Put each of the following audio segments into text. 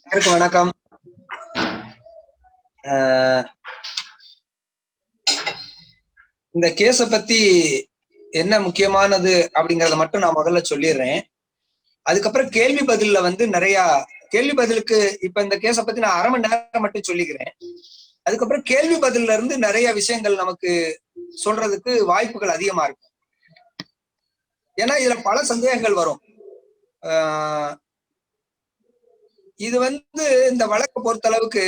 எல்லாருக்கும் வணக்கம். இந்த கேஸ பத்தி என்ன முக்கியமானது அப்படிங்கறத மட்டும் நான் முதல்ல சொல்லிடுறேன். அதுக்கப்புறம் கேள்வி பதில்ல வந்து நிறைய கேள்வி பதிலுக்கு இப்ப இந்த கேஸ பத்தி நான் 1/2 மணி நேரம் மட்டும் சொல்லிக்கிறேன். அதுக்கப்புறம் கேள்வி பதில்ல இருந்து நிறைய விஷயங்கள் நமக்கு சொல்றதுக்கு வாய்ப்புகள் அதிகமா இருக்கும். ஏன்னா இதுல பல சந்தேகங்கள் வரும். இது வந்து இந்த வழக்கை பொறுத்த அளவுக்கு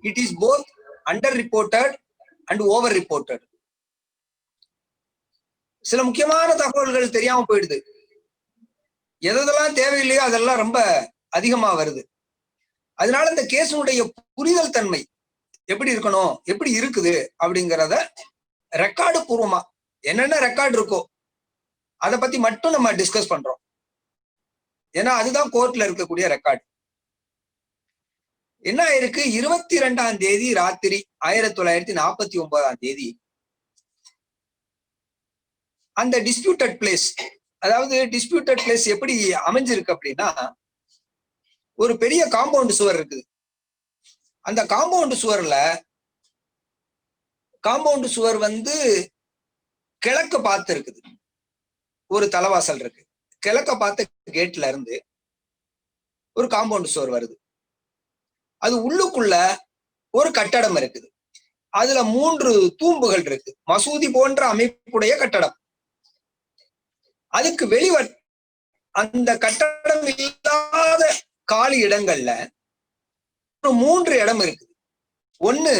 it is both under reported and over reported. சில முக்கியமான தகவல்கள் தெரியாம போயிடுது. எதெல்லாம் தேவையில்லையோ அதெல்லாம் ரொம்ப அதிகமா வருது. அதனால இந்த கேஸுடைய புரிதல் தன்மை எப்படி இருக்கணும், எப்படி இருக்குது அப்படிங்கிறத ரெக்கார்டு பூர்வமா என்னென்ன ரெக்கார்டு இருக்கோ அதை பத்தி மட்டும் நம்ம டிஸ்கஸ் பண்றோம். ஏன்னா அதுதான் கோர்ட்ல இருக்கக்கூடிய ரெக்கார்டு. என்ன ஆயிருக்கு, 22ஆம் தேதி ராத்திரி 1949ஆம் தேதி அந்த டிஸ்பியூட்டட் பிளேஸ், அதாவது டிஸ்பியூட்டட் பிளேஸ் எப்படி அமைஞ்சிருக்கு அப்படின்னா, ஒரு பெரிய காம்பவுண்ட் சுவர் இருக்குது. அந்த காம்பவுண்ட் சுவர் வந்து கிழக்கு பார்த்து இருக்குது. ஒரு தலைவாசல் இருக்கு. கிழக்க பார்த்த கேட்ல இருந்து ஒரு காம்பவுண்ட் சுவர் வருது. அது உள்ளுக்குள்ள ஒரு கட்டடம் இருக்குது. அதுல 3 தூம்புகள் இருக்கு. மசூதி போன்ற அமைப்புடைய கட்டடம். அதுக்கு வெளிவர் அந்த கட்டடம் இல்லாத காலி இடங்கள்ல ஒரு 3 இடம் இருக்குது. ஒண்ணு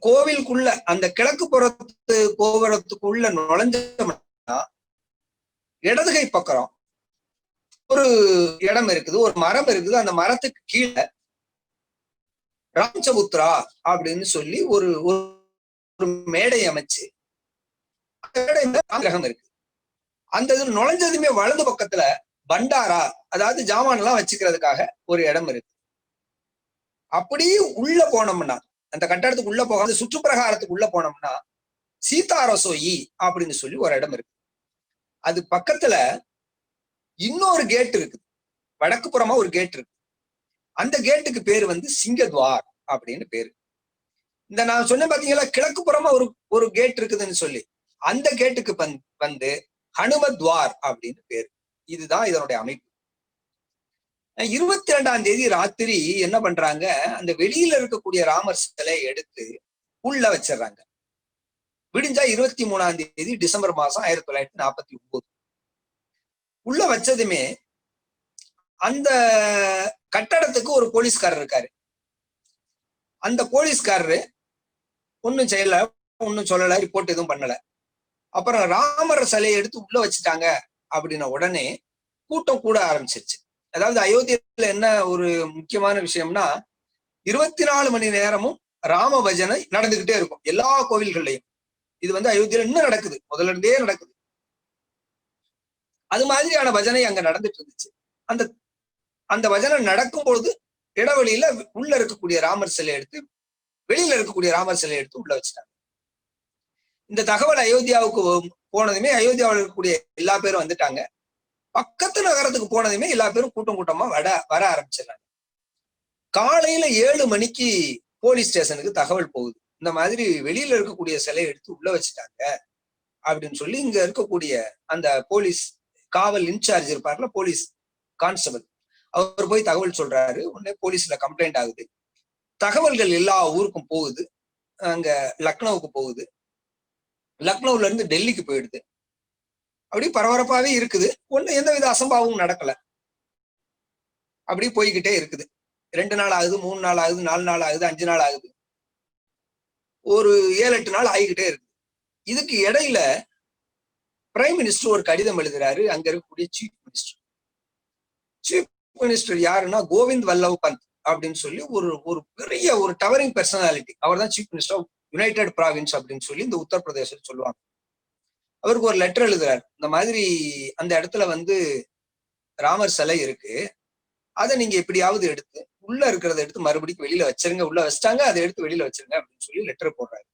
கோவிலுக்குள்ள, அந்த கிழக்கு புறத்து கோபுரத்துக்குள்ள நுழைஞ்சோம்னா இடதுகை பக்கம் ஒரு இடம் இருக்குது, ஒரு மரம் இருக்குது. அந்த மரத்துக்கு கீழே ராம்சபுத்ரா அப்படின்னு சொல்லி ஒரு மேடை அமைச்சு கிரகம் இருக்கு. அந்த இது நுழைஞ்சதுமே வலது பக்கத்துல பண்டாரா, அதாவது ஜாமான் எல்லாம் வச்சுக்கிறதுக்காக ஒரு இடம் இருக்கு. அப்படியே உள்ள போனோம்னா, அந்த கட்டடத்துக்கு உள்ள போகாது, சுற்றுப்பிரகாரத்துக்கு உள்ள போனோம்னா சீதாரசோயி அப்படின்னு சொல்லி ஒரு இடம் இருக்கு. அது பக்கத்துல இன்னொரு கேட் இருக்கு. வடக்கு புறமா ஒரு கேட் இருக்கு. அந்த கேட்டுக்கு பேரு வந்து சிங்கத்வார் அப்படின்னு பேரு. இந்த நான் சொன்ன பாத்தீங்களா, கிழக்கு புறமா ஒரு கேட் இருக்குதுன்னு சொல்லி, அந்த கேட்டுக்கு வந்து ஹனுமத்வார் அப்படின்னு பேரு. இதுதான் இதனுடைய அமைப்பு. 22ஆம் தேதி ராத்திரி என்ன பண்றாங்க, அந்த வெளியில இருக்கக்கூடிய ராமர் சிலையை எடுத்து உள்ள வச்சிடறாங்க. விடிஞ்சா 23ஆம் தேதி டிசம்பர் மாசம் 1949 உள்ள வச்சதுமே அந்த கட்டடத்துக்கு ஒரு போலீஸ்காரர் இருக்காரு. அந்த போலீஸ்காரரு ஒன்னும் செய்யல, ஒன்னும் சொல்லல, ரிப்போர்ட் எதுவும் பண்ணல. அப்புறம் ராமர் சிலையை எடுத்து உள்ள வச்சுட்டாங்க அப்படின்ன உடனே கூட்டம் கூட ஆரம்பிச்சிருச்சு. அதாவது அயோத்தியில என்ன ஒரு முக்கியமான விஷயம்னா, 24 மணி நேரமும் ராம பஜனை நடந்துகிட்டே இருக்கும் எல்லா கோவில்கள்லையும். இது வந்து அயோத்தியில இன்னும் நடக்குது, முதல்ல இருந்தே நடக்குது. அது மாதிரியான பஜனை அங்க நடந்துட்டு இருந்துச்சு. அந்த அந்த பஜனை நடக்கும் பொழுது இடைவெளியில உள்ள இருக்கக்கூடிய ராமர் சிலை எடுத்து, வெளியில இருக்கக்கூடிய ராமர் சிலை எடுத்து உள்ள வச்சுட்டாங்க. இந்த தகவல் அயோத்தியாவுக்கு போனதுமே அயோத்தியாவில் இருக்கக்கூடிய எல்லா பேரும் வந்துட்டாங்க. பக்கத்து நகரத்துக்கு போனதுமே எல்லா பேரும் கூட்டம் கூட்டமா வர ஆரம்பிச்சிடறாங்க. காலையில 7 மணிக்கு போலீஸ் ஸ்டேஷனுக்கு தகவல் போகுது, இந்த மாதிரி வெளியில இருக்கக்கூடிய சிலையை எடுத்து உள்ள வச்சுட்டாங்க அப்படின்னு சொல்லி. இங்க இருக்கக்கூடிய அந்த போலீஸ் காவல் இன்சார்ஜ் இருப்பார்ல, போலீஸ் கான்ஸ்டபிள், அவர் போய் தகவல் சொல்றாரு. உடனே போலீஸ்ல கம்ப்ளைண்ட் ஆகுது. தகவல்கள் எல்லா ஊருக்கும் போகுது. அங்க லக்னோவுக்கு போகுது, லக்னோல இருந்து டெல்லிக்கு போயிடுது. அப்படி பரபரப்பாவே இருக்குது. ஒண்ணு எந்தவித அசம்பாவமும் நடக்கல. அப்படி போய்கிட்டே இருக்குது. 2 நாள் ஆகுது, 3 நாள் ஆகுது, 4 நாள் ஆகுது, 5 நாள் ஆகுது, ஒரு 7-8 நாள் ஆகிக்கிட்டே இருக்கு. இதுக்கு இடையில பிரைம் மினிஸ்டர் ஒரு கடிதம் எழுதுறாரு அங்க இருக்கக்கூடிய சீஃப் மினிஸ்டர். சீஃப் மினிஸ்டர் யாருன்னா கோவிந்த் வல்லவ் பந்த் அப்படின்னு சொல்லி ஒரு பெரிய ஒரு டவரிங் பர்சனாலிட்டி. அவர் தான் chief minister of United Provinces அப்படின்னு சொல்லி இந்த உத்தரப்பிரதேசம் சொல்லுவாங்க. அவருக்கு ஒரு லெட்டர் எழுதுறாரு. இந்த மாதிரி அந்த இடத்துல வந்து ராமர் சிலை இருக்கு, அதை நீங்க எப்படியாவது எடுத்து உள்ள இருக்கிறத எடுத்து மறுபடியும் வெளியில வச்சிருங்க. உள்ள வச்சிட்டாங்க, அதை எடுத்து வெளியில வச்சிருங்க அப்படின்னு சொல்லி லெட்டர் போடுறாரு.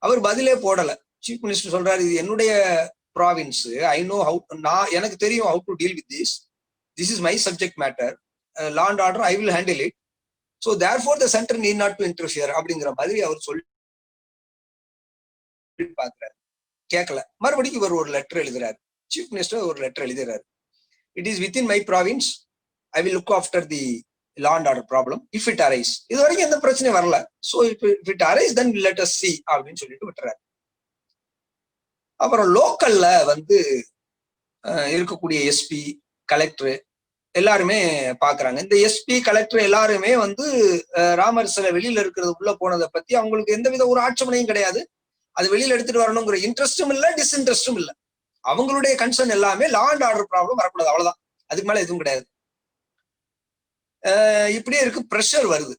அவர் பதிலே போடல. சீஃப் மினிஸ்டர் சொல்றாரு, இது என்னுடைய ப்ராவின்ஸ், ஐ நோ ஹவு, எனக்கு தெரியும் how to deal with this is my subject matter. Law and order I will handle it. So therefore the centre need not to interfere அப்படிங்கிற மாதிரி அவர் சொல்லி பார்க்கிறார். கேட்கல. மறுபடியும் இவர் ஒரு லெட்டர் எழுதுறாரு. சீஃப் மினிஸ்டர் ஒரு லெட்டர் எழுதுறாரு. It is with in my province, I will look after the law and order problem if it arise. இது வரைக்கும் எந்த பிரச்சனையும் வரல. So if it arise then let us see அப்படின்னு சொல்லிட்டு விட்டுறாரு. அப்புறம் லோக்கல்ல வந்து இருக்கக்கூடிய எஸ்பி, கலெக்டர் எல்லாருமே பாக்குறாங்க. இந்த எஸ்பி, கலெக்டர் எல்லாருமே வந்து ராமர் சிலை வெளியில இருக்கிறது உள்ள போனதை பத்தி அவங்களுக்கு எந்தவித ஒரு ஆட்சேபனையும் கிடையாது. அது வெளியில எடுத்துட்டு வரணுங்கிற இன்ட்ரெஸ்டும் இல்ல, டிஸ்இன்ட்ரெஸ்டும் இல்ல. அவங்களுடைய கன்சர்ன் எல்லாமே லா அண்ட் ஆர்டர் ப்ராப்ளம் வரக்கூடாது, அவ்வளவுதான். அதுக்கு மேல எதுவும் கிடையாது. இப்படியே இருக்கு. பிரஷர் வருது.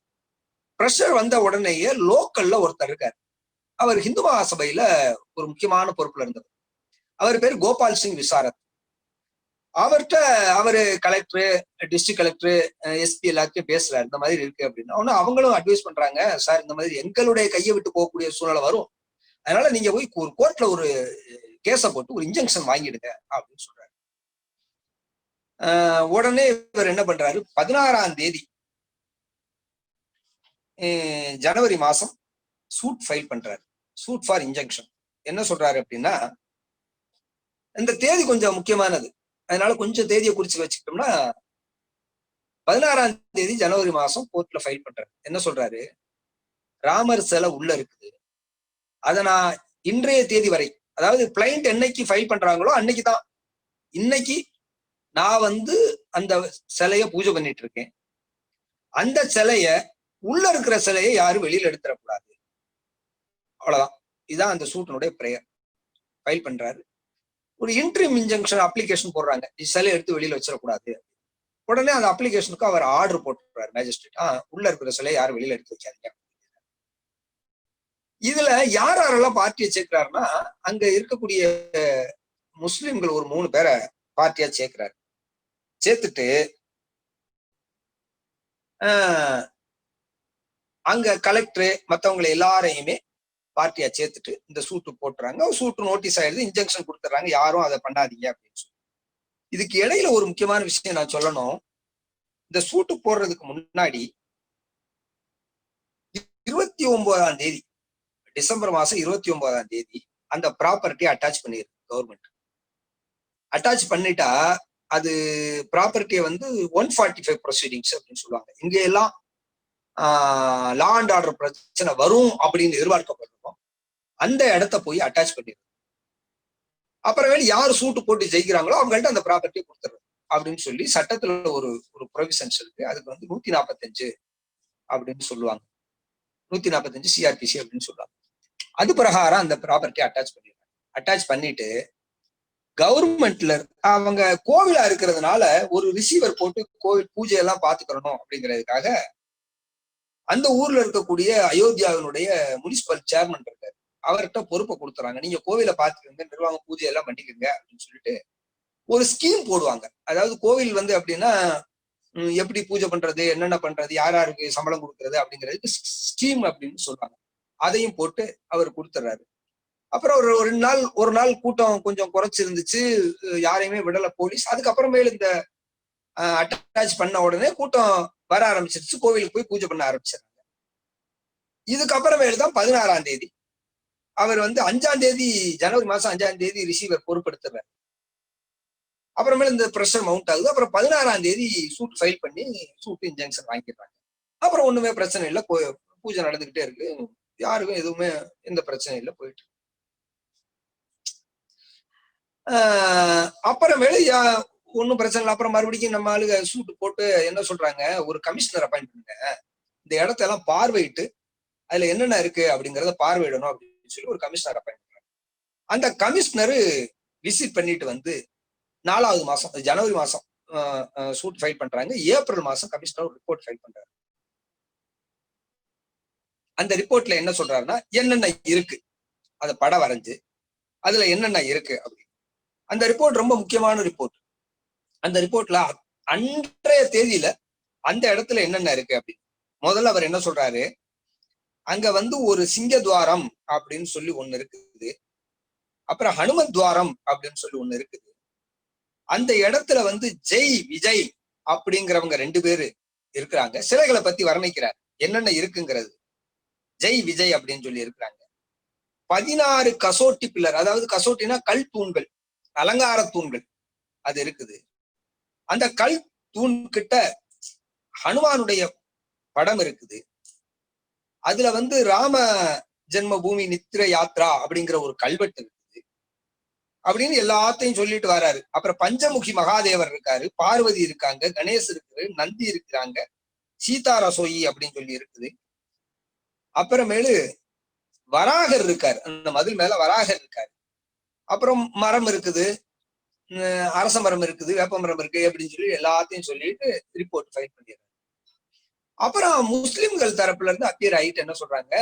பிரஷர் வந்த உடனேயே லோக்கல்ல ஒருத்தர் இருக்காரு. அவர் ஹிந்து மகாசபையில ஒரு முக்கியமான பொறுப்புல இருந்தவர். அவர் பேர் கோபால் சிங் விசாரத். அவர்கிட்ட அவரு கலெக்டர், டிஸ்ட்ரிக்ட் கலெக்டர், எஸ்பி எல்லாத்தையும் பேசுறாரு. இந்த மாதிரி இருக்கு அப்படின்னு. அவங்களும் அட்வைஸ் பண்றாங்க, சார் இந்த மாதிரி எங்களுடைய கையை விட்டு போகக்கூடிய சூழ்நிலை வரும், அதனால நீங்க போய் ஒரு கோர்ட்ல ஒரு கேஸை போட்டு ஒரு இன்ஜெக்ஷன் வாங்கிடுங்க அப்படின்னு சொல்றாரு. உடனே இவர் என்ன பண்றாரு, 16ஆம் தேதி ஜனவரி மாசம் சூட் ஃபைல் பண்றாரு. Suit for injunction. என்ன சொல்றாரு அப்படின்னா, இந்த தேதி கொஞ்சம் முக்கியமானது, அதனால கொஞ்சம் தேதியை குறிச்சு வச்சுக்கிட்டோம்னா 16ஆம் தேதி ஜனவரி மாசம் கோர்ட்ல ஃபைல் பண்றாரு. என்ன சொல்றாரு, ராமர் சிலை உள்ள இருக்குது, அதை நான் இன்றைய தேதி வரை, அதாவது கிளைண்ட் என்னைக்கு ஃபைல் பண்றாங்களோ அன்னைக்கு தான், இன்னைக்கு நான் வந்து அந்த சிலைய பூஜை பண்ணிட்டு இருக்கேன். அந்த சிலைய உள்ள இருக்கிற சிலையை யாரும் வெளியில எடுத்துடக்கூடாது, அவ்வளவுதான். இதுதான் அந்த சூட்டினுடைய பிரேயர். ஃபைல் பண்றாரு. ஒரு இன்ட்ரீம் இன்ஜெக்ஷன் அப்ளிகேஷன் போடுறாங்க, சிலையை எடுத்து வெளியில வச்சிடக்கூடாது. உடனே அந்த அப்ளிகேஷனுக்கு அவர் ஆர்டர் போட்டுறாரு மேஜிஸ்ட்ரேட், உள்ள இருக்கிற சிலையை யாரும் வெளியில எடுத்து வைக்காதீங்க. இதுல யாரெல்லாம் பார்ட்டியை சேர்க்கிறாருன்னா, அங்க இருக்கக்கூடிய முஸ்லிம்கள் ஒரு 3 பேரை பார்ட்டியா சேர்க்கிறாரு. சேர்த்துட்டு அங்க கலெக்டர் மத்தவங்களை எல்லாரையுமே பார்ட்டியா சேர்த்துட்டு இந்த சூட்டு போட்டுறாங்க. சூட்டு நோட்டீஸ் ஆயிடுது, இன்ஜெக்ஷன் கொடுத்துறாங்க, யாரும் அதை பண்ணாதீங்க அப்படின்னு சொல்லி. இதுக்கு இடையில ஒரு முக்கியமான விஷயம் நான் சொல்லணும். இந்த சூட்டு போடுறதுக்கு முன்னாடி 29ஆம் தேதி, டிசம்பர் மாசம் 29ஆம் தேதி அந்த ப்ராப்பர்ட்டி அட்டாச் பண்ணிருக்கு கவர்மெண்ட். அட்டாச் பண்ணிட்டா அது ப்ராப்பர்ட்டியை வந்து 145 ப்ரொசீடிங்ஸ் அப்படின்னு சொல்லுவாங்க. இங்க எல்லாம் லா அண்ட் ஆர்டர் பிரச்சனை வரும் அப்படின்னு எதிர்பார்க்கப்படுறோம், அந்த இடத்த போய் அட்டாச் பண்ணிடுறோம். அப்புறமேல யார் சூட்டு போட்டு ஜெயிக்கிறாங்களோ அவங்கள்ட்ட அந்த ப்ராப்பர்ட்டியை கொடுத்துருவோம் அப்படின்னு சொல்லி சட்டத்துல ஒரு ஒரு ப்ரொவிஷன்ஸ் இருக்கு. அதுக்கு வந்து 145 அப்படின்னு சொல்லுவாங்க. 145 சிஆர்பிசி அப்படின்னு சொல்லுவாங்க. அது பிரகாரம் அந்த ப்ராப்பர்ட்டி அட்டாச் பண்ணிடுறாங்க. அட்டாச் பண்ணிட்டு கவர்மெண்ட்ல அவங்க கோவிலா இருக்கிறதுனால ஒரு ரிசீவர் போட்டு கோவில் பூஜையெல்லாம் பாத்துக்கிறணும் அப்படிங்கிறதுக்காக அந்த ஊர்ல இருக்கக்கூடிய அயோத்தியாவினுடைய முனிசிபல் சேர்மன் இருக்காரு, அவர்கிட்ட பொறுப்பை கொடுத்துறாங்க. நீங்க கோவிலை பாத்துக்கோங்க, நிர்வாக பூஜை எல்லாம் பண்ணிக்கோங்க அப்படின்னு சொல்லிட்டு ஒரு ஸ்கீம் போடுவாங்க. அதாவது கோவில் வந்து அப்படின்னா எப்படி பூஜை பண்றது, என்னென்ன பண்றது, யார் யாருக்கு சம்பளம் கொடுக்கறது அப்படிங்கிறதுக்கு ஸ்கீம் அப்படின்னு சொல்றாங்க. அதையும் போட்டு அவர் கொடுத்துறாரு. அப்புறம் ஒரு நாள் கூட்டம் கொஞ்சம் குறைச்சிருந்துச்சு, யாரையுமே விடல போலீஸ். அதுக்கப்புறமேல இந்த அட்டாச் பண்ண உடனே கூட்டம் வர ஆரம்பிச்சிருச்சு, கோவிலுக்கு போய் பூஜை பண்ண ஆரம்பிச்சாங்க. இதுக்கப்புறமேல தான் 16ஆம் தேதி அவர் வந்து 5ஆம் தேதி ஜனவரி மாசம் 5ஆம் தேதி ரிசீவர் பொறுப்படுத்துறாரு. அப்புறமேல இந்த பிரஷர் மவுண்ட் ஆகுது. அப்புறம் 16ஆம் தேதி சூட் ஃபைல் பண்ணி சூட் இன்ஜெக்ஷன் வாங்கிடுறாங்க. அப்புறம் ஒண்ணுமே பிரச்சனை இல்லை, பூஜை நடந்துகிட்டே இருக்கு, யாருக்கும் எதுவுமே எந்த பிரச்சனையும் இல்லை, போயிட்டு. அப்புறமேல ஒன்னும் பிரச்சனை இல்லை. அப்புறம் மறுபடியும் நம்ம ஆளுங்க சூட்டு போட்டு என்ன சொல்றாங்க, ஒரு கமிஷனர் அப்பாயிண்ட் பண்ணுங்க, இந்த இடத்தெல்லாம் பார்வையிட்டு அதுல என்னென்ன இருக்கு அப்படிங்கறத பார்வையிடணும் அப்படின்னு சொல்லி ஒரு கமிஷனர் அப்பாயிண்ட் பண்றாங்க. அந்த கமிஷனர் விசிட் பண்ணிட்டு வந்து 4வது மாசம் ஜனவரி மாசம் சூட் ஃபைல் பண்றாங்க. ஏப்ரல் மாசம் கமிஷனர் ஒரு ரிப்போர்ட் ஃபைல் பண்றாரு. அந்த ரிப்போர்ட்ல என்ன சொல்றாருன்னா, என்னென்ன இருக்கு அதை படம் வரைஞ்சு அதுல என்னென்ன இருக்கு அப்படின்னு. அந்த ரிப்போர்ட் ரொம்ப முக்கியமான ரிப்போர்ட். அந்த ரிப்போர்ட்ல அன்றைய தேதியில அந்த இடத்துல என்னென்ன இருக்கு அப்படின்னு முதல்ல அவர் என்ன சொல்றாரு, அங்க வந்து ஒரு சிங்க துவாரம் அப்படின்னு சொல்லி ஒண்ணு இருக்குது, அப்புறம் ஹனுமத் துவாரம் அப்படின்னு சொல்லி ஒண்ணு இருக்குது. அந்த இடத்துல வந்து ஜெய் விஜய் அப்படிங்கிறவங்க 2 பேரு இருக்கிறாங்க. சிலைகளை பத்தி வர்ணிக்கிறார், என்னென்ன இருக்குங்கிறது. ஜெய் விஜய் அப்படின்னு சொல்லி இருக்கிறாங்க. 16 கசோட்டி பில்லர், அதாவது கசோட்டினா கல் தூண்கள், அலங்கார தூண்கள் அது இருக்குது. அந்த கல் தூண் கிட்ட ஹனுமானுடைய படம் இருக்குது. அதுல ராம ஜென்ம பூமி நித்திர யாத்ரா அப்படிங்கிற ஒரு கல்வெட்டு இருக்குது அப்படின்னு எல்லாத்தையும் சொல்லிட்டு வராரு. அப்புறம் பஞ்சமுகி மகாதேவர் இருக்காரு, பார்வதி இருக்காங்க, கணேஷ் இருக்கு, நந்தி இருக்கிறாங்க, சீதா ரசோயி அப்படின்னு சொல்லி இருக்குது. அப்புறமேலு வராகர் இருக்காரு, அந்த மதில் மேல வராகர் இருக்காரு. அப்புறம் மரம் இருக்குது, அரச மரம் இருக்குது, வேப்ப மரம் இருக்கு அப்படின்னு சொல்லி எல்லாத்தையும் சொல்லிட்டு ரிப்போர்ட் ஃபைல் பண்ணிடுறாங்க. அப்புறம் முஸ்லிம்கள் தரப்புல இருந்து அப்பியர் ஆயிட்டு என்ன சொல்றாங்க,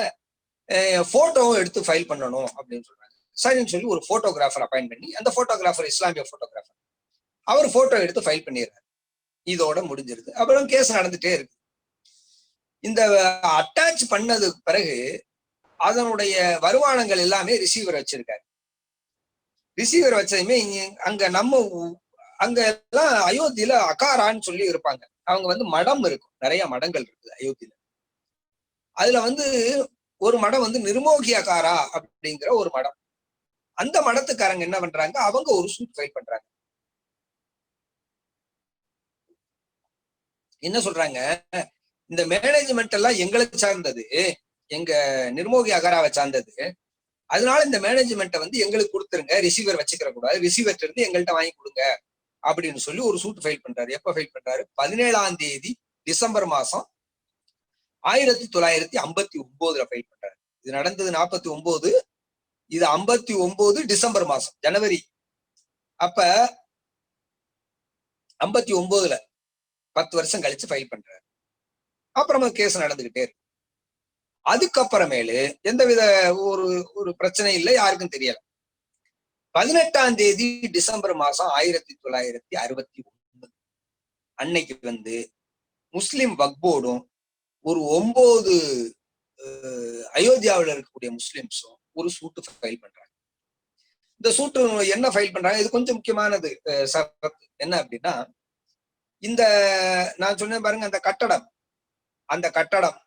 போட்டோவும் எடுத்து ஃபைல் பண்ணணும் அப்படின்னு சொல்றாங்க. சரின்னு சொல்லி ஒரு போட்டோகிராஃபர் அப்பாயிண்ட் பண்ணி, அந்த போட்டோகிராஃபர் இஸ்லாமிய போட்டோகிராஃபர், அவர் போட்டோ எடுத்து ஃபைல் பண்ணிடுறாரு. இதோட முடிஞ்சிருது. அப்புறம் கேஸ் நடந்துட்டே இருக்கு. இந்த அட்டாச் பண்ணது பிறகு அதனுடைய வருமானங்கள் எல்லாமே ரிசீவர் வச்சிருக்காரு. ரிசீவர் வச்சதுமே அங்க நம்ம அங்க எல்லாம் அயோத்தியில அகாரான்னு சொல்லி இருப்பாங்க. அவங்க மடம் இருக்கும், நிறைய மடங்கள் இருக்குது அயோத்தியில. அதுல ஒரு மடம் நிர்மோகி அகாரா அப்படிங்கிற ஒரு மடம். அந்த மடத்துக்காரங்க என்ன பண்றாங்க, அவங்க ஒரு சூட் ஃபைல் பண்றாங்க. என்ன சொல்றாங்க, இந்த மேனேஜ்மெண்ட் எல்லாம் எங்களுக்கு சார்ந்தது, எங்க நிர்மோகி அகாராவை சார்ந்தது, அதனால இந்த மேனேஜ்மெண்ட்டை எங்களுக்கு கொடுத்துருங்க, ரிசீவர் வச்சுக்கிற கூடாது, ரிசீவர் இருந்து எங்கள்கிட்ட வாங்கி கொடுங்க அப்படின்னு சொல்லி ஒரு சூட் ஃபைல் பண்றாரு. எப்ப ஃபைல் பண்றாரு, 17ஆம் தேதி டிசம்பர் மாசம் 1959 ஃபைல் பண்றாரு. இது நடந்தது 49, இது 59 டிசம்பர் மாசம், ஜனவரி. அப்ப 59ல 10 வருஷம் கழிச்சு ஃபைல் பண்றாரு. அப்புறமா கேஸ் நடந்துகிட்டே இருக்கு. அதுக்கப்புறமேலு எந்தவித ஒரு ஒரு பிரச்சனை இல்லை, யாருக்கும் தெரியல. 18ஆம் தேதி டிசம்பர் மாசம் 1961 அன்னைக்கு முஸ்லிம் வக்ஃப் போர்டும் ஒரு 9 அயோத்தியாவில் இருக்கக்கூடிய முஸ்லிம்ஸும் ஒரு சூட்டு ஃபைல் பண்றாங்க. இந்த சூட்டு என்ன ஃபைல் பண்றாங்க, இது கொஞ்சம் முக்கியமானது. என்ன அப்படின்னா, இந்த நான் சொன்னேன் பாருங்க, அந்த கட்டடம்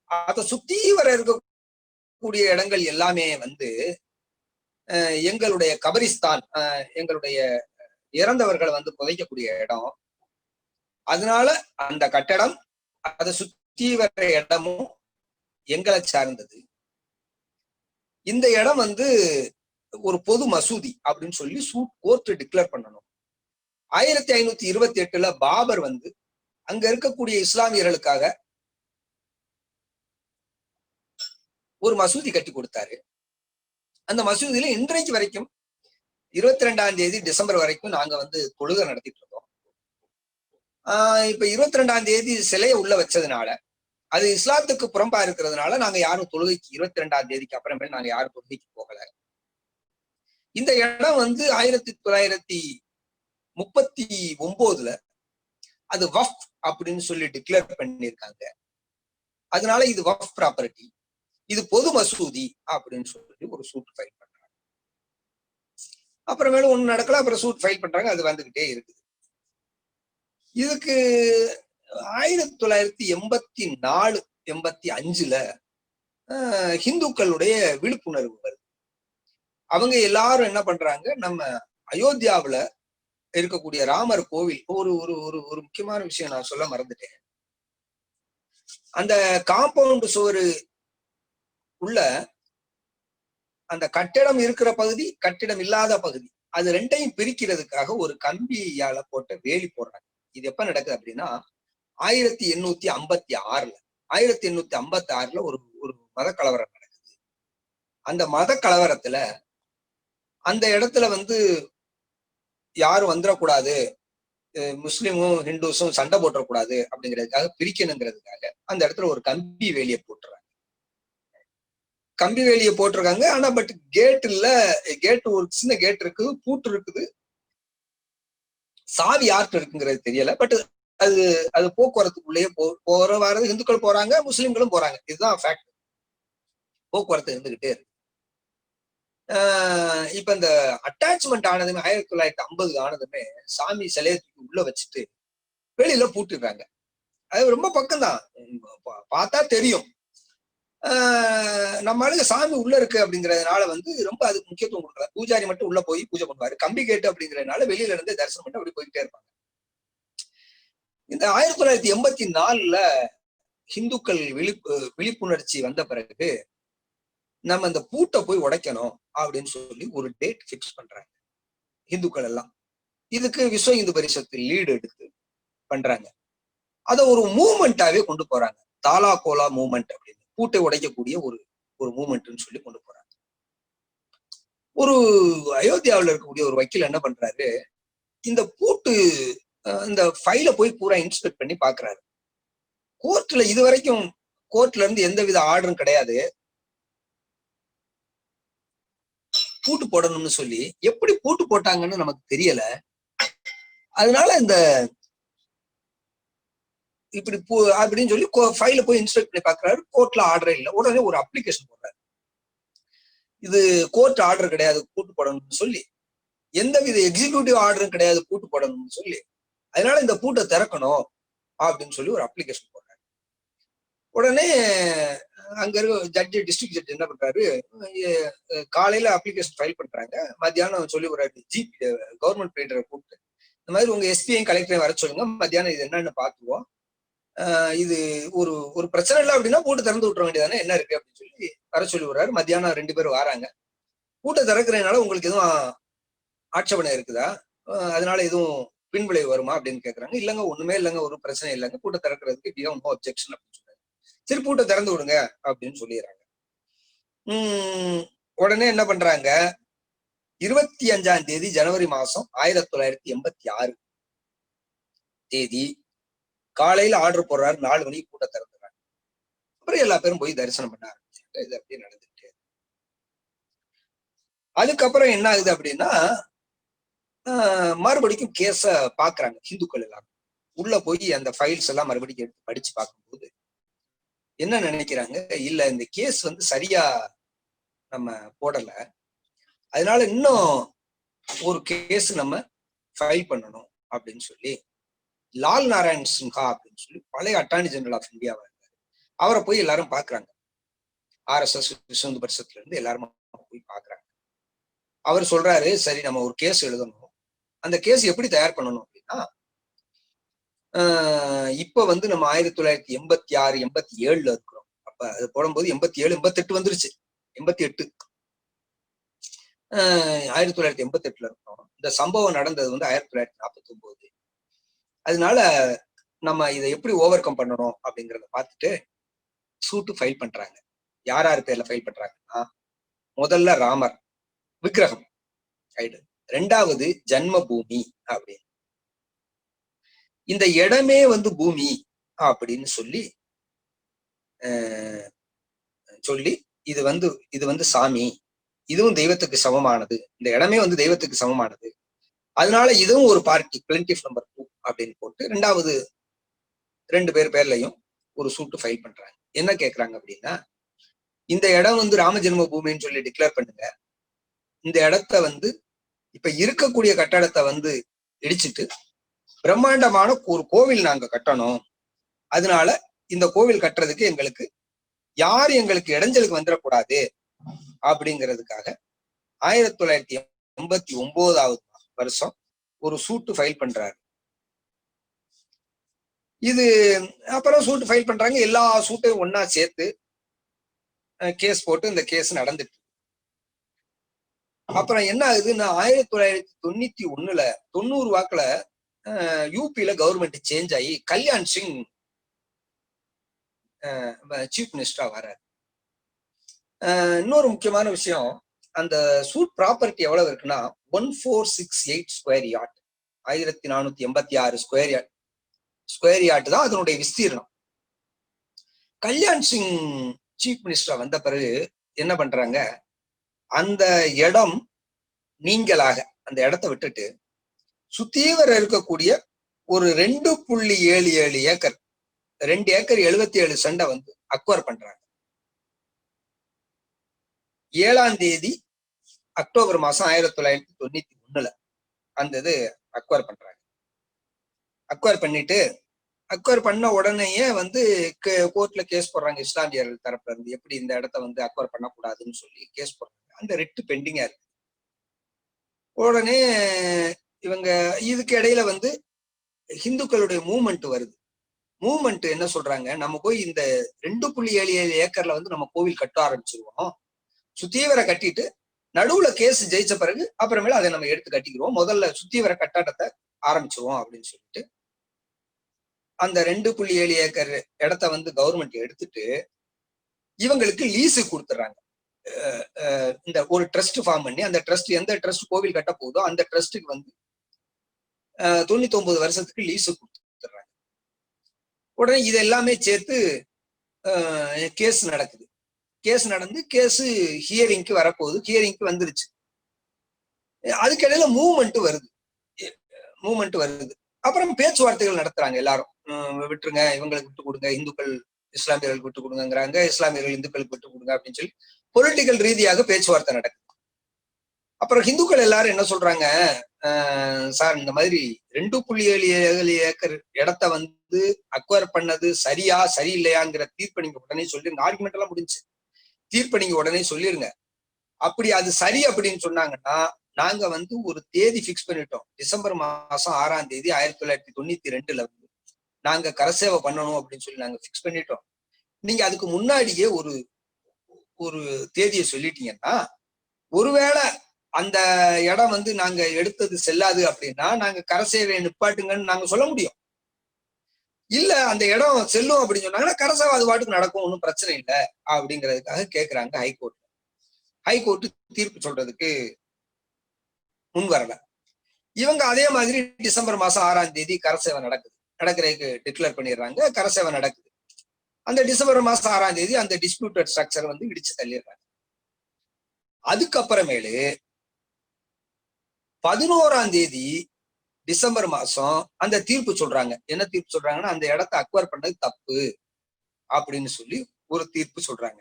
அதை சுத்தி வர இருக்கக்கூடிய இடங்கள் எல்லாமே எங்களுடைய கபரிஸ்தான், எங்களுடைய இறந்தவர்களை புதைக்கக்கூடிய இடம். அதனால அந்த கட்டடம், அதை சுத்தி வர இடமும் எங்களை சார்ந்தது. இந்த இடம் ஒரு பொது மசூதி அப்படின்னு சொல்லி கோர்ட் டிக்ளேர் பண்ணணும். 1528ல பாபர் அங்க இருக்கக்கூடிய இஸ்லாமியர்களுக்காக ஒரு மசூதி கட்டி கொடுத்தாரு. அந்த மசூதியில இன்றைக்கு வரைக்கும் 22ஆம் தேதி டிசம்பர் வரைக்கும் நாங்க தொழுகை நடத்திட்டு இருக்கோம். இப்ப 22ஆம் தேதி சிலையை உள்ள வச்சதுனால, அது இஸ்லாத்துக்கு புறம்பா இருக்கிறதுனால நாங்க யாரும் தொழுகைக்கு 22ஆம் தேதிக்கு அப்புறமேல் நாங்க யாரும் தொழுகைக்கு போகல. இந்த இடம் 1939ல அது வக்ஃப் அப்படின்னு சொல்லி டிக்ளேர் பண்ணியிருக்காங்க. அதனால இது வக்ஃப் ப்ராப்பர்ட்டி, இது பொது மசூதி அப்படின்னு சொல்லி ஒரு சூட் ஃபைல் பண்றாங்க. அப்புறமேலும் ஒண்ணு நடக்கல, அப்புறம் சூட் ஃபைல் பண்றாங்க, அது வந்துகிட்டே இருக்குது. இதுக்கு 1984, 85ல ஹிந்துக்களுடைய விழிப்புணர்வு வருது. அவங்க எல்லாரும் என்ன பண்றாங்க, நம்ம அயோத்தியாவுல இருக்கக்கூடிய ராமர் கோவில், ஒரு ஒரு ஒரு ஒரு முக்கியமான விஷயம் நான் சொல்ல மறந்துட்டேன். அந்த காம்பவுண்ட் சுவரு உள்ள அந்த கட்டிடம் இருக்கிற பகுதி, கட்டிடம் இல்லாத பகுதி, அது ரெண்டையும் பிரிக்கிறதுக்காக ஒரு கம்பியால போட்ட வேலி போடுறாங்க. இது எப்ப நடக்குது அப்படின்னா 1856ல 1856ல ஒரு ஒரு மத கலவரம் நடக்குது. அந்த மத கலவரத்துல அந்த இடத்துல யாரும் வந்துடக்கூடாது, முஸ்லிமும் ஹிந்துஸும் சண்டை போட்டக்கூடாது அப்படிங்கிறதுக்காக, பிரிக்கணுங்கிறதுக்காக அந்த இடத்துல ஒரு கம்பி வேலியை போட்டுறாங்க. கம்பி வேலியை போட்டிருக்காங்க. ஆனா பட் கேட் இல்ல, கேட் ஒரு சின்ன கேட் இருக்குது, பூட்டு இருக்குது, சாவி யார்கிட்ட இருக்குங்கிறது தெரியல. பட் அது அது போக்குவரத்துக்குள்ளேயே போற வர்றது, இந்துக்கள் போறாங்க, முஸ்லிம்களும் போறாங்க. இதுதான் ஃபேக்ட். போக்குவரத்து இருந்துகிட்டே இருக்கு. இப்ப இந்த அட்டாச்மெண்ட் ஆனதுமே 1950 ஆனதுமே சாமி சிலையை உள்ள வச்சுட்டு வெளியில பூட்டுறாங்க. அது ரொம்ப பக்கம்தான், பார்த்தா தெரியும். நம்ம ஆளுங்க சாமி உள்ள இருக்கு அப்படிங்கறதுனால வந்து ரொம்ப அதுக்கு முக்கியத்துவம் கொடுக்கல. பூஜாரி மட்டும் உள்ள போய் பூஜை பண்ணுவாரு. கம்பி கேட்டு அப்படிங்கறதுனால வெளியில இருந்து தரிசனம் பண்ணி அப்படி போயிட்டே இருப்பாங்க. இந்த 1984ல இந்துக்கள் விழிப்புணர்ச்சி வந்த பிறகு நம்ம இந்த பூட்டை போய் உடைக்கணும் அப்படின்னு சொல்லி ஒரு டேட் பிக்ஸ் பண்றாங்க இந்துக்கள் எல்லாம். இதுக்கு விஸ்வ இந்து பரிஷத்து லீடு எடுத்து பண்றாங்க. அத ஒரு மூவ்மெண்டாவே கொண்டு போறாங்க. தாலா கோலா மூவ்மெண்ட் அப்படின்னு, பூட்டை உடைக்கக்கூடிய ஒரு ஒரு மூவ்மெண்ட்னு சொல்லி கொண்டு போறாங்க. ஒரு அயோத்தியாவில் இருக்கக்கூடிய ஒரு வக்கீல் என்ன பண்றாரு, இந்த பூட்டு இந்த ஃபைல போய் பூரா இன்ஸ்பெக்ட் பண்ணி பாக்குறாரு. கோர்ட்ல இதுவரைக்கும் கோர்ட்ல இருந்து எந்தவித ஆர்டரும் கிடையாது பூட்டு போடணும்னு சொல்லி. எப்படி பூட்டு போட்டாங்கன்னு நமக்கு தெரியல. அதனால இந்த இப்படி அப்படின்னு சொல்லி ஃபைல போய் இன்ஸ்பெக்ட் பண்ணி பாக்குறாரு. கோர்ட்ல ஆர்டரே இல்லை. உடனே ஒரு அப்ளிகேஷன் போடுறாரு, இது கோர்ட் ஆர்டர் கிடையாது பூட்டு போடணும்னு சொல்லி, எந்தவித எக்ஸிக்யூட்டிவ் ஆர்டரும் கிடையாது பூட்டு போடணும்னு சொல்லி, அதனால இந்த பூட்டை திறக்கணும் அப்படின்னு சொல்லி ஒரு அப்ளிகேஷன் போடுறாரு. உடனே அங்க இருக்க ஜட்ஜி, டிஸ்ட்ரிக்ட் ஜட்ஜ் என்ன பண்றாரு, காலையில அப்ளிகேஷன் ஃபைல் பண்றாங்க, மத்தியானம் சொல்லி ஒரு ஜிபி கவர்மெண்ட் பிரிண்டரை கூப்பிட்டு, இந்த மாதிரி உங்க எஸ்பிஐயும் கலெக்டரையும் வர சொல்லுங்க, மத்தியானம் இது என்னன்னு பாத்துவோம், இது ஒரு ஒரு பிரச்சனை இல்லை அப்படின்னா பூட்டை திறந்து விட்டுற வேண்டியதானே, என்ன இருக்கு அப்படின்னு சொல்லி வர சொல்லி விடுறாரு. மத்தியானம் 2 பேரும் வராங்க. பூட்டை திறக்கிறதுனால உங்களுக்கு எதுவும் ஆட்சேபனை இருக்குதா, அதனால எதுவும் பின்விளைவு வருமா அப்படின்னு கேட்கறாங்க. இல்லங்க, ஒண்ணுமே இல்லைங்க, ஒரு பிரச்சனை இல்லைங்க, பூட்டை திறக்கிறதுக்கு நோ அப்ஜெக்ஷன் அப்படின்னு சொல்றாரு. சரி, பூட்டை திறந்து விடுங்க அப்படின்னு சொல்லிடுறாங்க. உடனே என்ன பண்றாங்க, 25ஆம் தேதி ஜனவரி மாசம் 1986 தேதி காலையில ஆர்டர் போடுறாரு. 4 மணிக்கு பூட்டை திறந்துறாங்க. அப்புறம் எல்லா பேரும் போய் தரிசனம் பண்ண ஆரம்பிச்சாங்க. இது அப்படியே நடந்துட்டு, அதுக்கப்புறம் என்ன ஆகுது அப்படின்னா, மறுபடிக்கும் கேஸ பாக்குறாங்க இந்துக்கள் எல்லாரும். உள்ள போய் அந்த ஃபைல்ஸ் எல்லாம் மறுபடியும் எடுத்து படிச்சு பார்க்கும்போது என்ன நினைக்கிறாங்க, இல்ல இந்த கேஸ் வந்து சரியா நம்ம போடல, அதனால இன்னும் ஒரு கேஸ் நம்ம ஃபைல் பண்ணணும் அப்படின்னு சொல்லி லால் நாராயண் சின்ஹா அப்படின்னு சொல்லி பழைய அட்டார்னி ஜெனரல் ஆஃப் இந்தியாவா இருந்தாரு. அவரை போய் எல்லாரும் பாக்குறாங்க. RSS விஸ்வ இந்து பரிஷத்துல இருந்து எல்லாரும் போய் பாக்குறாங்க. அவர் சொல்றாரு, சரி நம்ம ஒரு கேஸ் எழுதணும், அந்த கேஸ் எப்படி தயார் பண்ணணும் அப்படின்னா, இப்ப வந்து நம்ம 1986 87ல இருக்கிறோம். அப்ப அது போடும்போது 87 88 வந்துருச்சு. 88 1988ல இருக்கோம். இந்த சம்பவம் நடந்தது வந்து 1949. அதனால நம்ம இதை எப்படி ஓவர் கம் பண்ணணும் அப்படிங்கிறத பார்த்துட்டு சூட்டு ஃபைல் பண்றாங்க. யார் யார் பேர்ல ஃபைல் பண்றாங்கன்னா, முதல்ல ராமர் விக்கிரகம், 2வது ஜன்ம பூமி அப்படின்னு, இந்த இடமே வந்து பூமி அப்படின்னு சொல்லி சொல்லி இது வந்து சாமி, இதுவும் தெய்வத்துக்கு சமமானது, இந்த இடமே வந்து தெய்வத்துக்கு சமமானது, அதனால இதுவும் ஒரு பார்ட்டி பிளென்டிஃப் நம்பர் 2 அப்படின்னு போட்டு 2வது 2 பேர் பேர்லையும் ஒரு சூட்டு ஃபைல் பண்றாங்க. என்ன கேட்கறாங்க அப்படின்னா, இந்த இடம் வந்து ராம ஜென்ம பூமின்னு சொல்லி டிக்ளேர் பண்ணுங்க, இந்த இடத்த வந்து இப்ப இருக்கக்கூடிய கட்டடத்தை வந்து இடிச்சிட்டு பிரம்மாண்டமான ஒரு கோவில் நாங்க கட்டணும், அதனால இந்த கோவில் கட்டுறதுக்கு எங்களுக்கு யாரு எங்களுக்கு இடைஞ்சலுக்கு வந்துடக்கூடாது அப்படிங்கிறதுக்காக 1989வது வருஷம் ஒரு சூட்டு ஃபைல் பண்றாரு. இது அப்புறம் சூட்டு ஃபைல் பண்றாங்க. எல்லா சூட்டையும் ஒன்னா சேர்த்து கேஸ் போட்டு இந்த கேஸ் நடந்துட்டு, அப்புறம் என்ன ஆகுதுன்னா 1991ல 90 வாக்குல யூபியில கவர்மெண்ட் சேஞ்ச் ஆகி கல்யாண் சிங் சீஃப் மினிஸ்டரா வர்றாரு. இன்னொரு முக்கியமான விஷயம், அந்த சூட் ப்ராப்பர்ட்டி எவ்வளவு இருக்குன்னா 1468 ஸ்கொயர் யார்ட், 1486 ஸ்கொயர் யார்ட் தான் அதனுடைய விஸ்தீர்ணம். கல்யாண் சிங் சீஃப் மினிஸ்டர் வந்த பிறகு என்ன பண்றாங்க, அந்த இடம் நீங்களாக அந்த இடத்தை விட்டுட்டு சுத்தீவர இருக்கக்கூடிய ஒரு 2.77 ஏக்கர், 2 ஏக்கர் 77 சென்ட வந்து அக்வயர் பண்றாங்க. 7ஆம் தேதி அக்டோபர் மாசம் 1991ல அந்த இது அக்வயர் பண்றாங்க. அக்வயர் பண்ணிட்டு அக்வயர் பண்ண உடனேயே வந்து கோர்ட்ல கேஸ் போடுறாங்க. இஸ்லாமியர்கள் தரப்புல இருந்து எப்படி இந்த இடத்த வந்து அக்வயர் பண்ணக்கூடாதுன்னு சொல்லி கேஸ் போடுறாங்க. அந்த ரிட்டு பெண்டிங்கா இருக்கு. உடனே இவங்க இதுக்கு இடையில வந்து ஹிந்துக்களுடைய மூவ்மெண்ட் வருது. மூவ்மெண்ட் என்ன சொல்றாங்க, நம்ம போய் இந்த 2.77 ஏக்கர்ல வந்து நம்ம கோவில் கட்ட ஆரம்பிச்சிருவோம். சுத்தீவரை கட்டிட்டு நடுவுல கேஸ் ஜெயிச்ச பிறகு அப்புறமேல அதை நம்ம எடுத்து கட்டிக்கிறோம். முதல்ல சுத்தீவர கட்டாட்டத்தை ஆரம்பிச்சிருவோம் அப்படின்னு சொல்லிட்டு அந்த 2.7 ஏக்கர் இடத்த வந்து கவர்மெண்ட் எடுத்துட்டு இவங்களுக்கு லீஸு கொடுத்துறாங்க. இந்த ஒரு ட்ரஸ்ட் ஃபார்ம் பண்ணி அந்த ட்ரஸ்ட் எந்த ட்ரஸ்ட் கோவில் கட்ட போதோ அந்த ட்ரஸ்ட்டுக்கு வந்து 99 வருஷத்துக்கு லீஸு கொடுத்துறாங்க. உடனே இது எல்லாமே சேர்த்து கேஸ் நடக்குது. கேஸ் நடந்து கேஸ் ஹியரிங்க்கு வரப்போகுது. ஹியரிங்க்கு வந்துருச்சு. அதுக்கிடையில மூவ்மெண்ட் வருது. அப்புறம் பேச்சுவார்த்தைகள் நடத்துறாங்க. எல்லாரும் விட்டுருங்க, இவங்களுக்கு விட்டு கொடுங்க, இந்துக்கள் இஸ்லாமியர்களுக்கு விட்டு கொடுங்கிறாங்க, இஸ்லாமியர்கள் இந்துக்களுக்கு விட்டு கொடுங்க அப்படின்னு சொல்லி பொலிட்டிக்கல் ரீதியாக பேச்சுவார்த்தை நடக்குது. அப்புறம் ஹிந்துக்கள் எல்லாரும் என்ன சொல்றாங்க, சார் இந்த மாதிரி 2.77 ஏக்கர் இடத்த வந்து அக்வயர் பண்ணது சரியா சரியில்லையாங்கிற தீர்ப்பை நீங்க உடனே சொல்லிருங்க. ஆர்குமெண்ட் எல்லாம் முடிஞ்சு தீர்ப்பை நீங்க உடனே சொல்லிருங்க. அப்படி அது சரி அப்படின்னு சொன்னாங்கன்னா நாங்க வந்து ஒரு தேதி பிக்ஸ் பண்ணிட்டோம். டிசம்பர் மாசம் 6ஆம் தேதி 1992 வந்து நாங்க கரசேவை பண்ணணும் அப்படின்னு சொல்லி நாங்க பிக்ஸ் பண்ணிட்டோம். நீங்க அதுக்கு முன்னாடியே ஒரு தேதியை சொல்லிட்டீங்கன்னா ஒருவேளை அந்த இடம் வந்து நாங்க எடுத்தது செல்லாது அப்படின்னா நாங்க கரசேவையை நிப்பாட்டுங்கன்னு நாங்க சொல்ல முடியும். இல்ல அந்த இடம் செல்லும் அப்படின்னு சொன்னாங்கன்னா கரசேவை அது பாட்டுக்கு நடக்கும், ஒன்றும் பிரச்சனை இல்லை அப்படிங்கிறதுக்காக கேட்கிறாங்க ஹைகோர்ட். ஹைகோர்ட் தீர்ப்பு சொல்றதுக்கு முன் வரல. இவங்க அதே மாதிரி டிசம்பர் மாசம் 6ஆம் தேதி கரசேவை நடக்கிறதுக்கு டிக்ளேர் பண்ணிடுறாங்க. கரசேவை நடக்குது. அந்த டிசம்பர் மாசம் 6ஆம் தேதி அந்த டிஸ்பியூட்டட் ஸ்ட்ரக்சர் வந்து இடிச்சு தள்ளிடுறாங்க. அதுக்கப்புறமேலு 11ஆம் தேதி டிசம்பர் மாசம் அந்த தீர்ப்பு சொல்றாங்க. என்ன தீர்ப்பு சொல்றாங்கன்னா அந்த இடத்த அக்வயர் பண்ணது தப்பு அப்படின்னு சொல்லி ஒரு தீர்ப்பு சொல்றாங்க.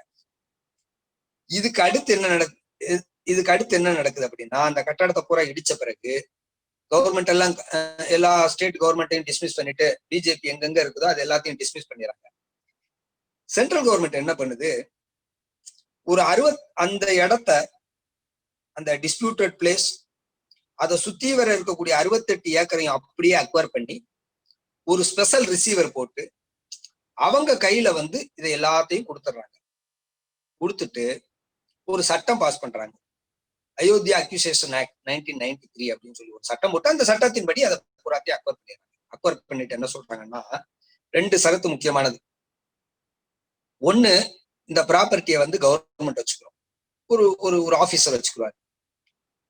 இதுக்கு அடுத்து என்ன நடக்குது அப்படின்னா அந்த கட்டடத்தை பூரா இடிச்ச பிறகு கவர்மெண்ட் எல்லாம் எல்லா ஸ்டேட் கவர்மெண்ட்டையும் டிஸ்மிஸ் பண்ணிட்டு பிஜேபி எங்கெங்க இருக்குதோ அது எல்லாத்தையும் டிஸ்மிஸ் பண்ணிடுறாங்க. சென்ட்ரல் கவர்மெண்ட் என்ன பண்ணுது, ஒரு அந்த இடத்த அந்த டிஸ்பியூட்டட் பிளேஸ் அதை சுத்தி வர இருக்கக்கூடிய 68 ஏக்கரையும் அப்படியே அக்வயர் பண்ணி ஒரு ஸ்பெஷல் ரிசீவர் போட்டு அவங்க கையில வந்து இதை எல்லாத்தையும் கொடுத்துட்றாங்க. கொடுத்துட்டு ஒரு சட்டம் பாஸ் பண்றாங்க. அயோத்தியா அக்யூசேஷன் ஆக்ட் 1993 அப்படின்னு சொல்லி ஒரு சட்டம் போட்டு அந்த சட்டத்தின்படி அதை பூராத்தையும் அக்வயர் பண்ணிடுறாங்க. அக்வயர் பண்ணிட்டு என்ன சொல்றாங்கன்னா 2 சரத்து முக்கியமானது. ஒண்ணு, இந்த ப்ராப்பர்ட்டியை வந்து கவர்மெண்ட் வச்சுக்கிறோம், ஒரு ஆபீசர் வச்சுக்குவாரு.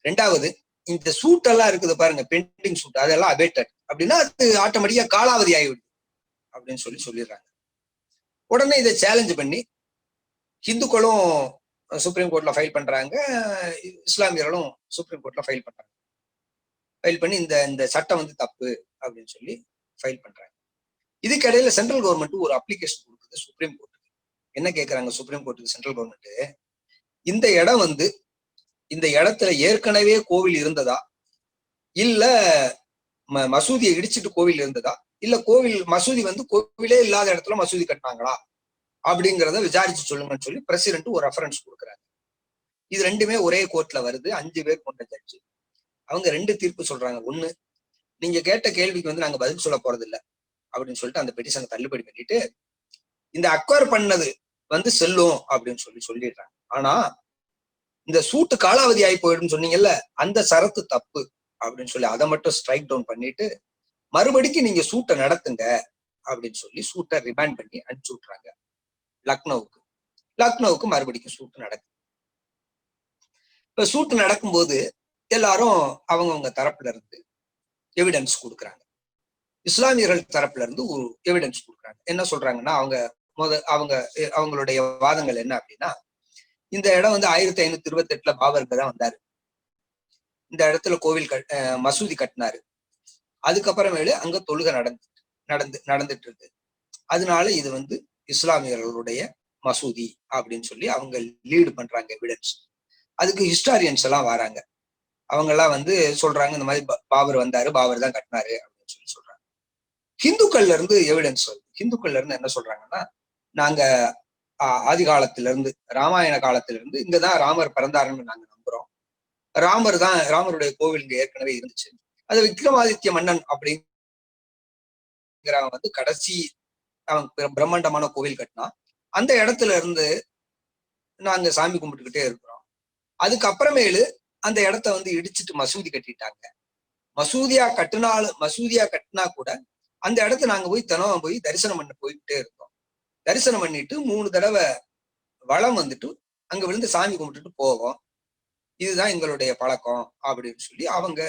2வது, இந்த சூட் எல்லாம் இருக்குது பாருங்க, பெண்டிங் சூட், அதெல்லாம் அபேட்டட் அப்படின்னா அது ஆட்டோமேட்டிக்கா காலாவதி ஆகிவிடும் அப்படின்னு சொல்லிடுறாங்க. உடனே இதை சேலஞ்ச் பண்ணி ஹிந்துக்களும் சுப்ரீம் கோர்ட்ல ஃபைல் பண்றாங்க, இஸ்லாமியர்களும் சுப்ரீம் கோர்ட்ல ஃபைல் பண்றாங்க. ஃபைல் பண்ணி இந்த சட்டம் வந்து தப்பு அப்படின்னு சொல்லி ஃபைல் பண்றாங்க. இதுக்கு இடையில சென்ட்ரல் கவர்மெண்ட் ஒரு அப்ளிகேஷன் கொடுக்குது சுப்ரீம் கோர்ட்டுக்கு. என்ன கேட்கறாங்க சுப்ரீம் கோர்ட்டுக்கு சென்ட்ரல் கவர்மெண்ட், இந்த இடம் வந்து இந்த இடத்துல ஏற்கனவே கோவில் இருந்ததா, இல்ல மசூதியை இடிச்சிட்டு கோவில் இருந்ததா, இல்ல மசூதி வந்து கோவிலே இல்லாத இடத்துல மசூதி கட்டினாங்களா அப்படிங்கிறத விசாரிச்சு சொல்லுங்கன்னு சொல்லி பிரசிடென்ட் ஒரு ரெஃபரன்ஸ் கொடுக்குறாங்க. இது ரெண்டுமே ஒரே கோர்ட்ல வருது. 5 பேர் கொண்ட ஜட்ஜு. அவங்க 2 தீர்ப்பு சொல்றாங்க. ஒண்ணு, நீங்க கேட்ட கேள்விக்கு வந்து நாங்க பதில் சொல்ல போறது இல்லை அப்படின்னு சொல்லிட்டு அந்த பெட்டிஷனை தள்ளுபடி பண்ணிட்டு இந்த அக்வயர் பண்ணது வந்து செல்லும் அப்படின்னு சொல்லிடுறாங்க. ஆனா இந்த சூட்டு காலாவதி ஆகி போயிடுன்னு சொன்னீங்கல்ல, அந்த சரத்து தப்பு அப்படின்னு சொல்லி அதை மட்டும் ஸ்ட்ரைக் டவுன் பண்ணிட்டு மறுபடிக்கு நீங்க சூட்டை நடத்துங்க அப்படின்னு சொல்லி சூட்டை ரிமாண்ட் பண்ணி அனுப்பிச்சு விட்டுறாங்க லக்னோவுக்கு மறுபடிக்கும் சூட்டு நடக்குது. இப்ப சூட்டு நடக்கும்போது எல்லாரும் அவங்கவுங்க தரப்புல இருந்து எவிடன்ஸ் கொடுக்குறாங்க. இஸ்லாமியர்கள் தரப்புல இருந்து ஒரு எவிடன்ஸ் கொடுக்குறாங்க. என்ன சொல்றாங்கன்னா அவங்களுடைய வாதங்கள் என்ன அப்படின்னா, இந்த இடம் வந்து 1528 பாபருக்கு தான் வந்தாரு. இந்த இடத்துல கோவில் மசூதி கட்டினாரு. அதுக்கப்புறமேலு அங்க தொழுகை நடந்துட்டு இருக்கு. அதனால இது வந்து இஸ்லாமியர்களுடைய மசூதி அப்படின்னு சொல்லி அவங்க லீடு பண்றாங்க எவிடன்ஸ். அதுக்கு ஹிஸ்டாரியன்ஸ் எல்லாம் வராங்க. அவங்க எல்லாம் வந்து சொல்றாங்க இந்த மாதிரி பாபர் வந்தாரு, பாபர் தான் கட்டினாரு அப்படின்னு சொல்லி சொல்றாங்க. ஹிந்துக்கள்ல இருந்து எவிடன்ஸ் வருது. ஹிந்துக்கள்ல இருந்து என்ன சொல்றாங்கன்னா, நாங்க ஆதி காலத்துல இருந்து, ராமாயண காலத்துல இருந்து இங்கதான் ராமர் பிறந்தாருன்னு நாங்க நம்புறோம். ராமருடைய கோவில் இங்க ஏற்கனவே இருந்துச்சு. அது விக்ரமாதித்ய மன்னன் அப்படிங்கிறவன் வந்து கடைசி அவன் பிரம்மாண்டமான கோவில் கட்டினான். அந்த இடத்துல இருந்து நாங்க சாமி கும்பிட்டுக்கிட்டே இருக்கிறோம். அதுக்கப்புறமேலு அந்த இடத்த வந்து இடிச்சிட்டு மசூதி கட்டிட்டாங்க. மசூதியா கட்டினா கூட அந்த இடத்த நாங்க போய் தினம் போய் தரிசனம் பண்ண போய்கிட்டே இருக்கோம். தரிசனம் பண்ணிட்டு 3 தடவை வளம் வந்துட்டு அங்க விழுந்து சாமி கும்பிட்டுட்டு போவோம். இதுதான் எங்களுடைய பழக்கம் அப்படின்னு சொல்லி அவங்க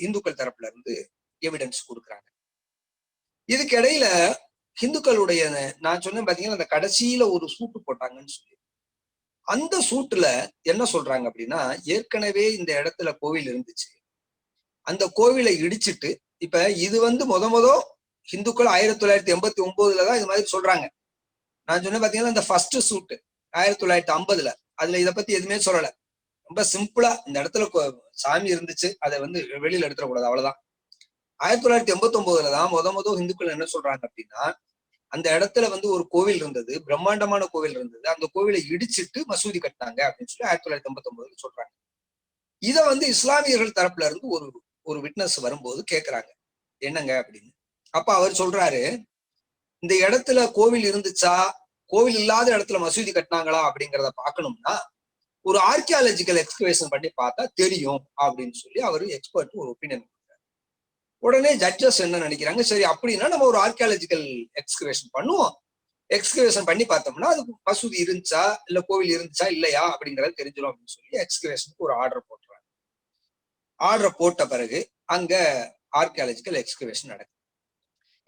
இந்துக்கள் தரப்புல இருந்து எவிடன்ஸ் கொடுக்குறாங்க. இதுக்கு இடையில ஹிந்துக்களுடைய நான் சொன்னேன் பாத்தீங்கன்னா, அந்த கடைசியில ஒரு சூட்டு போட்டாங்கன்னு சொல்லி, அந்த சூட்டுல என்ன சொல்றாங்க அப்படின்னா, ஏற்கனவே இந்த இடத்துல கோவில் இருந்துச்சு, அந்த கோவிலை இடிச்சிட்டு, இப்ப இது வந்து முத ஹிந்துக்கள் 1989 தான் இது மாதிரி சொல்றாங்க. நான் சொன்னேன் பாத்தீங்கன்னா, இந்த ஃபர்ஸ்ட் சூட்டு 1950, அதுல இதை பத்தி எதுவுமே சொல்லல. ரொம்ப சிம்பிளா இந்த இடத்துல சாமி இருந்துச்சு, அதை வந்து வெளியில எடுத்துடக்கூடாது, அவ்வளவுதான். 1989 தான் முத ஹிந்துக்கள் என்ன சொல்றாங்க அப்படின்னா, அந்த இடத்துல வந்து ஒரு கோவில் இருந்தது, பிரம்மாண்டமான கோவில் இருந்தது, அந்த கோவிலை இடிச்சிட்டு மசூதி கட்டினாங்க அப்படின்னு சொல்லி 1989 சொல்றாங்க. இத வந்து இஸ்லாமியர்கள் தரப்புல இருந்து ஒரு விட்னஸ் வரும்போது கேக்குறாங்க, என்னங்க அப்படின்னு. அப்ப அவர் சொல்றாரு, இந்த இடத்துல கோவில் இருந்துச்சா, கோவில் இல்லாத இடத்துல மசூதி கட்டினாங்களா அப்படிங்கிறத பாக்கணும்னா ஒரு ஆர்கியாலஜிக்கல் எக்ஸ்கவேஷன் பண்ணி பார்த்தா தெரியும் அப்படின்னு சொல்லி அவரு எக்ஸ்பர்ட் ஒரு ஒப்பீனியன் கொடுக்குறாரு. உடனே ஜட்ஜஸ் என்ன நினைக்கிறாங்க, சரி அப்படின்னா நம்ம ஒரு ஆர்கியாலஜிக்கல் எக்ஸ்கவேஷன் பண்ணுவோம். எக்ஸ்கவேஷன் பண்ணி பார்த்தோம்னா அது மசூதி இருந்துச்சா இல்ல கோவில் இருந்துச்சா இல்லையா அப்படிங்கறது தெரிஞ்சிடும் அப்படின்னு சொல்லி எக்ஸ்கவேஷனுக்கு ஒரு ஆர்டர் போட்டுறாங்க. ஆர்டர் போட்ட பிறகு அங்க ஆர்கியாலஜிக்கல் எக்ஸ்கவேஷன் நடக்குது.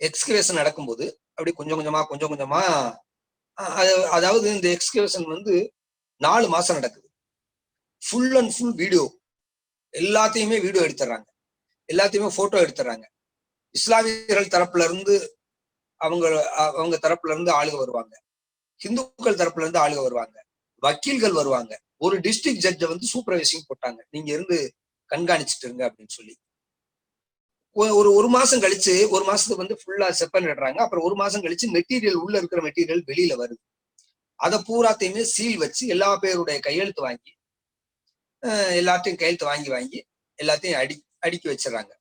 எக்ஸ்கவேஷன் நடக்கும்போது அப்படி கொஞ்சம் கொஞ்சமா அதாவது இந்த எக்ஸ்கவேஷன் வந்து 4 மாசம் நடக்குது. ஃபுல் அண்ட் ஃபுல் வீடியோ, எல்லாத்தையுமே வீடியோ எடுத்துறாங்க, எல்லாத்தையுமே போட்டோ எடுத்துறாங்க. இஸ்லாமியர்கள் தரப்புல இருந்து அவங்க தரப்புல இருந்து ஆளுக வருவாங்க, ஹிந்துக்கள் தரப்புல இருந்து ஆளுக வருவாங்க, வக்கீல்கள் வருவாங்க. ஒரு டிஸ்ட்ரிக்ட் ஜட்ஜை வந்து சூப்பர்வைசிங் போட்டாங்க, நீங்க இருந்து கண்காணிச்சுட்டு இருங்க அப்படின்னு சொல்லி. ஒரு மாசம் கழிச்சு, ஒரு மாசத்துக்கு வந்து ஃபுல்லா செப்பனிடுறாங்க. அப்புறம் ஒரு மாசம் கழிச்சு மெட்டீரியல், உள்ள இருக்கிற மெட்டீரியல் வெளியில வருது. அதை பூராத்தையுமே சீல் வச்சு எல்லா பேருடைய கையெழுத்து வாங்கி எல்லாத்தையும் கையெழுத்து வாங்கி எல்லாத்தையும் அடுக்கி வச்சிடறாங்க.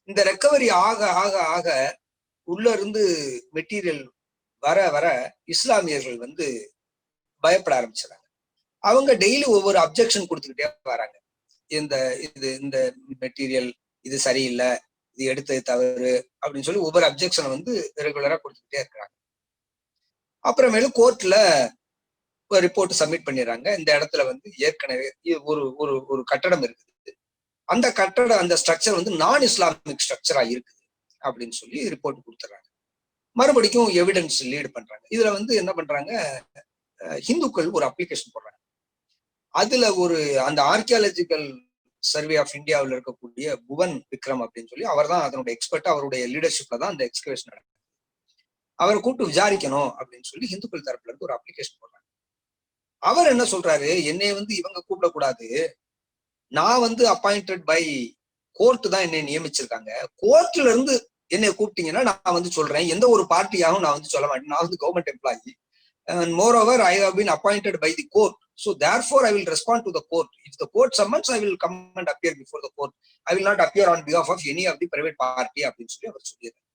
இந்த ரெக்கவரி ஆக ஆக ஆக உள்ள இருந்து மெட்டீரியல் வர இஸ்லாமியர்கள் வந்து பயப்பட ஆரம்பிச்சிடறாங்க. அவங்க டெய்லி ஒவ்வொரு அப்ஜெக்ஷன் கொடுத்துக்கிட்டே வராங்க. இந்த மெட்டீரியல் இது சரியில்லை, இது எடுத்தது தவறு அப்படின்னு சொல்லி ஒவ்வொரு அப்ஜெக்ஷனை வந்து ரெகுலரா கொடுத்துக்கிட்டே இருக்கிறாங்க. அப்புறமேலு கோர்ட்ல ரிப்போர்ட் சப்மிட் பண்ணிடுறாங்க. இந்த இடத்துல வந்து ஏற்கனவே ஒரு கட்டடம் இருக்குது, அந்த ஸ்ட்ரக்சர் வந்து நான் இஸ்லாமிக் ஸ்ட்ரக்சரா இருக்குது அப்படின்னு சொல்லி ரிப்போர்ட் கொடுத்துறாங்க. மறுபடியும் எவிடன்ஸ் லீடு பண்றாங்க. இதுல வந்து என்ன பண்றாங்க, ஹிந்துக்கள் ஒரு அப்ளிகேஷன் போடுறாங்க. அதுல அந்த ஆர்கியாலஜிக்கல் சர்வே ஆஃப் இந்தியாவில் இருக்கக்கூடிய புவன் விக்ரம் அப்படின்னு சொல்லி அவர் தான் அதனுடைய எக்ஸ்பர்ட். அவருடைய லீடர்ஷிப்ல தான் அந்த எக்ஸ்கவேஷன் நடக்குது. அவரை கூப்பிட்டு விசாரிக்கணும் அப்படின்னு சொல்லி ஹிந்துக்கள் தரப்புல இருந்து ஒரு அப்ளிகேஷன் போடுறாங்க. அவர் என்ன சொல்றாரு, என்னை வந்து இவங்க கூப்பிடக்கூடாது, நான் வந்து அப்பாயிண்டட் பை கோர்ட் தான் என்னை நியமிச்சிருக்காங்க, கோர்ட்ல இருந்து என்னை கூப்பிட்டீங்கன்னா நான் வந்து சொல்றேன், எந்த ஒரு பார்ட்டியாகவும் நான் வந்து சொல்ல மாட்டேன், நான் வந்து government employee, and moreover I have been appointed by the court, so therefore I will respond to the court. If the court summons, I will come and appear before the court. I will not appear on behalf of any of the private party அப்படின்னு சொல்லி அவர் சொல்லிடுறாரு.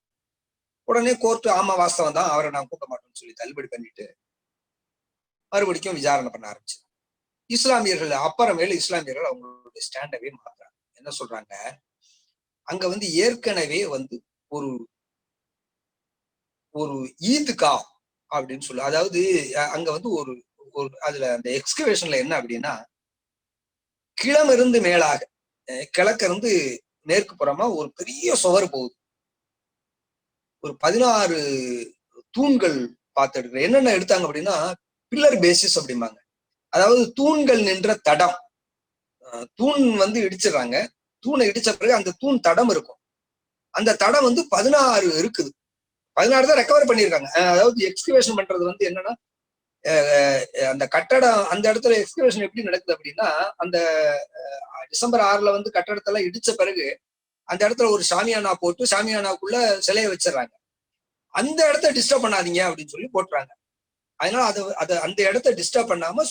உடனே court ஆமா வாஸ்தவம் தான், அவரை நான் கூப்பிட மாட்டேன்னு சொல்லி தள்ளுபடி பண்ணிட்டு மறுபடியும் விசாரணை பண்ண ஆரம்பிச்சு. இஸ்லாமியர்கள் அவங்களுடைய ஸ்டாண்டவே மாத்துறாங்க. என்ன சொல்றாங்க, அங்க வந்து ஏற்கனவே வந்து ஒரு ஈத்கா அப்படின்னு சொல்லு, அதாவது அங்க வந்து அதுல அந்த எக்ஸ்கவேஷன்ல என்ன அப்படின்னா, கிழமிருந்து மேலாக கிழக்கிருந்து மேற்கு புறமா ஒரு பெரிய சுவர் போகுது, ஒரு 16 தூண்கள் பார்த்து எடுக்கிற. என்னென்ன எடுத்தாங்க அப்படின்னா, பில்லர் பேசிஸ் அப்படிம்பாங்க, அதாவது தூண்கள் நின்ற தடம். தூண் வந்து இடிச்சிடறாங்க, தூணை இடிச்ச பிறகு அந்த தூண் தடம் இருக்கும், அந்த தடம் வந்து 16 இருக்குது. 16 தான் ரெக்கவர் பண்ணியிருக்காங்க. அதாவது எக்ஸ்கவேஷன் பண்றது வந்து என்னன்னா, அந்த கட்டடம் அந்த இடத்துல எக்ஸ்கவேஷன் எப்படி நடக்குது அப்படின்னா, அந்த டிசம்பர் 6 வந்து கட்டடத்தெல்லாம் இடிச்ச பிறகு அந்த இடத்துல ஒரு சாமியானா போட்டு சாமியானாக்குள்ள சிலையை வச்சிடறாங்க. அந்த இடத்த டிஸ்டர்ப் பண்ணாதீங்க அப்படின்னு சொல்லி போட்டுறாங்க. அதனால அது அந்த இடத்த டிஸ்டர்ப் பண்ணாம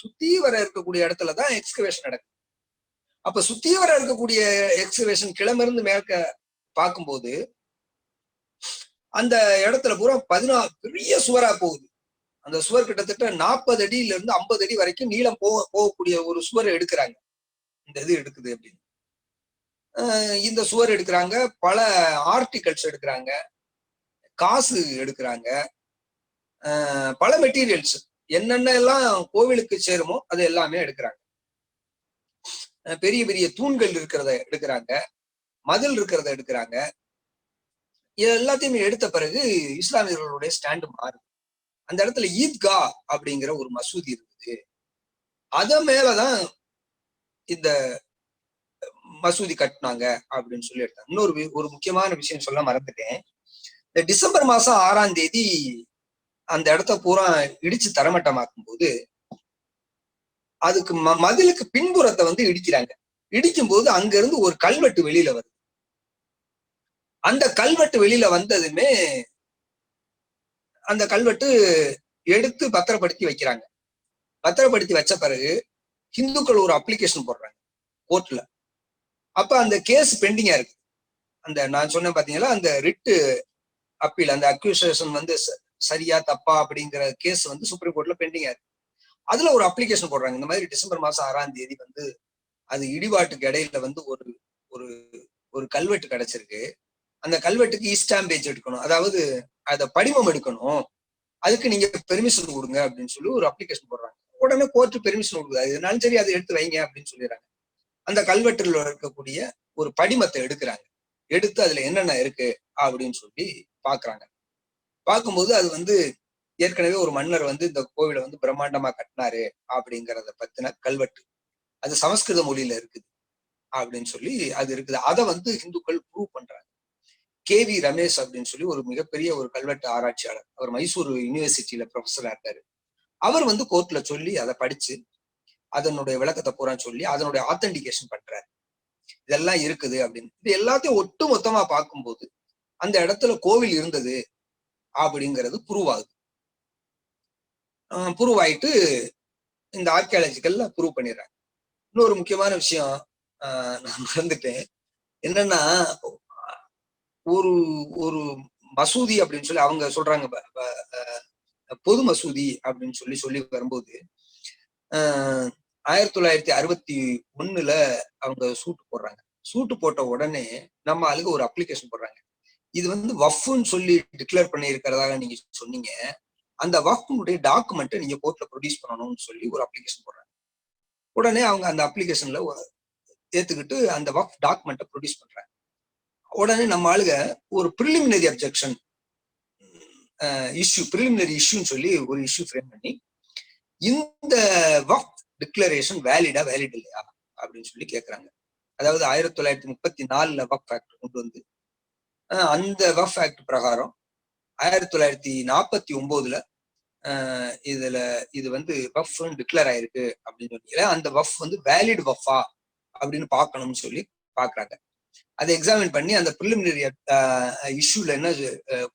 சுத்தி வர இருக்கக்கூடிய இடத்துலதான் எக்ஸ்கவேஷன் நடக்கும். அப்ப சுத்தி வர இருக்கக்கூடிய எக்ஸ்கவேஷன் கிளம்பிருந்து மேற்க பார்க்கும்போது அந்த இடத்துல பூரா 16 பெரிய சுவரா போகுது. அந்த சுவர் கிட்டத்தட்ட 40 அடியில இருந்து 50 அடி வரைக்கும் நீளம் போகக்கூடிய ஒரு சுவர் எடுக்கிறாங்க. இந்த இது எடுக்குது அப்படின்னு இந்த சுவர் எடுக்கிறாங்க, பல ஆர்டிகல்ஸ் எடுக்கிறாங்க, காசு எடுக்கிறாங்க, பல மெட்டீரியல்ஸ் என்னென்ன எல்லாம் கோவிலுக்கு சேருமோ அது எல்லாமே எடுக்கிறாங்க. பெரிய பெரிய தூண்கள் இருக்கிறத எடுக்கிறாங்க, மதில் இருக்கிறத எடுக்கிறாங்க. இது எல்லாத்தையுமே எடுத்த பிறகு இஸ்லாமியர்களுடைய ஸ்டாண்டு மாறுது. அந்த இடத்துல ஈத்கா அப்படிங்கிற ஒரு மசூதி இருக்குது. அத மேலதான் இந்த மசூதி கட்டினாங்க அப்படின்னு சொல்லி எடுத்தாங்க. இன்னொரு ஒரு முக்கியமான விஷயம் சொல்ல மறந்துட்டேன். இந்த டிசம்பர் மாசம் 6ஆம் தேதி அந்த இடத்த பூரா இடிச்சு தரமட்டமாக்கும் போது அதுக்கு மதிலுக்கு பின்புறத்தை வந்து இடிக்கிறாங்க. இடிக்கும் போது அங்க இருந்து ஒரு கல்வெட்டு வெளியில வருது. அந்த கல்வெட்டு வெளியில வந்ததுமே அந்த கல்வெட்டு எடுத்து பத்திரப்படுத்தி வைக்கிறாங்க. பத்திரப்படுத்தி வச்ச பிறகு ஹிந்துக்கள் ஒரு அப்ளிகேஷன் போடுறாங்க கோர்ட்ல. அப்ப அந்த கேஸ் பெண்டிங்கா இருக்கு. அந்த நான் சொன்னேன் பாத்தீங்களா, அந்த ரிட்டு அப்பீல், அந்த அக்யூசேஷன் வந்து சரியா தப்பா அப்படிங்கிற கேஸ் வந்து சுப்ரீம் கோர்ட்ல பெண்டிங்கா இருக்கு. அதுல ஒரு அப்ளிகேஷன் போடுறாங்க. இந்த மாதிரி டிசம்பர் மாசம் 6ஆம் தேதி வந்து அது இடிபாட்டுக்கு இடையில வந்து ஒரு ஒரு ஒரு கல்வெட்டு கிடைச்சிருக்கு. அந்த கல்வெட்டுக்கு ஈஸ்டாம் பேஜ் எடுக்கணும், அதாவது அத படிமம் எடுக்கணும், அதுக்கு நீங்க பெர்மிஷன் கொடுங்க அப்படின்னு சொல்லி ஒரு அப்ளிகேஷன் போடுறாங்க. உடனே கோர்ட்டு பெர்மிஷன் கொடுக்குது. அது எதுனாலும் சரி அதை எடுத்து வைங்க அப்படின்னு சொல்லிடுறாங்க. அந்த கல்வெட்டுல இருக்கக்கூடிய ஒரு படிமத்தை எடுக்கிறாங்க. எடுத்து அதுல என்னென்ன இருக்கு அப்படின்னு சொல்லி பாக்குறாங்க. பார்க்கும்போது அது வந்து ஏற்கனவே ஒரு மன்னர் வந்து இந்த கோவிலை வந்து பிரம்மாண்டமா கட்டினாரு அப்படிங்கிறத பத்தின கல்வெட்டு. அது சமஸ்கிருத மொழியில இருக்குது அப்படின்னு சொல்லி அது இருக்குது. அதை வந்து இந்துக்கள் ப்ரூவ் பண்றாங்க. KV ரமேஷ் அப்படின்னு சொல்லி ஒரு மிகப்பெரிய ஒரு கல்வெட்டு ஆராய்ச்சியாளர், அவர் மைசூர் யூனிவர்சிட்டியில ப்ரொஃபஸரா இருக்காரு. அவர் வந்து கோர்ட்ல சொல்லி அதை படிச்சு அதனுடைய விளக்கத்தை பூரா சொல்லி அதனுடைய ஆத்தென்டிகேஷன் பண்றாரு. இதெல்லாம் இருக்குது அப்படின்னு. இது எல்லாத்தையும் ஒட்டு மொத்தமா பார்க்கும்போது அந்த இடத்துல கோவில் இருந்தது அப்படிங்கிறது ப்ரூவ் ஆகுது. ப்ரூவ் ஆயிட்டு இந்த ஆர்கியாலஜிக்கல்ல ப்ரூவ் பண்ணிடுறாங்க. இன்னொரு முக்கியமான விஷயம் நான் மறந்துட்டேன். என்னன்னா, ஒரு ஒரு மசூதி அப்படின்னு சொல்லி அவங்க சொல்றாங்க, பொது மசூதி அப்படின்னு சொல்லி வரும்போது 1961 அவங்க சூட்டு போடுறாங்க. சூட்டு போட்ட உடனே நம்ம ஆளுக்கு ஒரு அப்ளிகேஷன் போடுறாங்க. இது வந்து வஃப்னு சொல்லி டிக்ளேர் பண்ணி இருக்கிறதாக நீங்க சொன்னீங்க, அந்த வஃப்னுடைய டாக்குமெண்ட்டை நீங்க கோர்ட்ல ப்ரொடியூஸ் பண்ணணும்னு சொல்லி ஒரு அப்ளிகேஷன் போடுறாங்க. உடனே அவங்க அந்த அப்ளிகேஷன்ல ஏத்துக்கிட்டு அந்த வஃப் டாக்குமெண்ட்டை ப்ரொடியூஸ் பண்றாங்க. உடனே நம்ம ஆளுங்க ஒரு ப்ரிலிமினரி அப்ஜெக்ஷன் ப்ரிலிமினரி இஷ்யூன்னு சொல்லி ஒரு இஷ்யூ ஃப்ரேம் பண்ணி, இந்த வஃப் டிக்ளரேஷன் வேலிட் இல்லையா அப்படின்னு சொல்லி கேட்கறாங்க. அதாவது 1934 வஃப் ஆக்ட் கொண்டு வந்து அந்த வஃப் ஆக்ட் பிரகாரம் 1949 இது வந்து வஃப் டிக்ளேர் ஆயிருக்கு அப்படின்னு சொல்லி அந்த வஃப் வந்து வேலிட் வஃபா அப்படின்னு பார்க்கணும்னு சொல்லி பாக்குறாங்க. அதை எக்ஸாமின் பண்ணி அந்த ப்ரிலிமினரி இஷ்யூல என்ன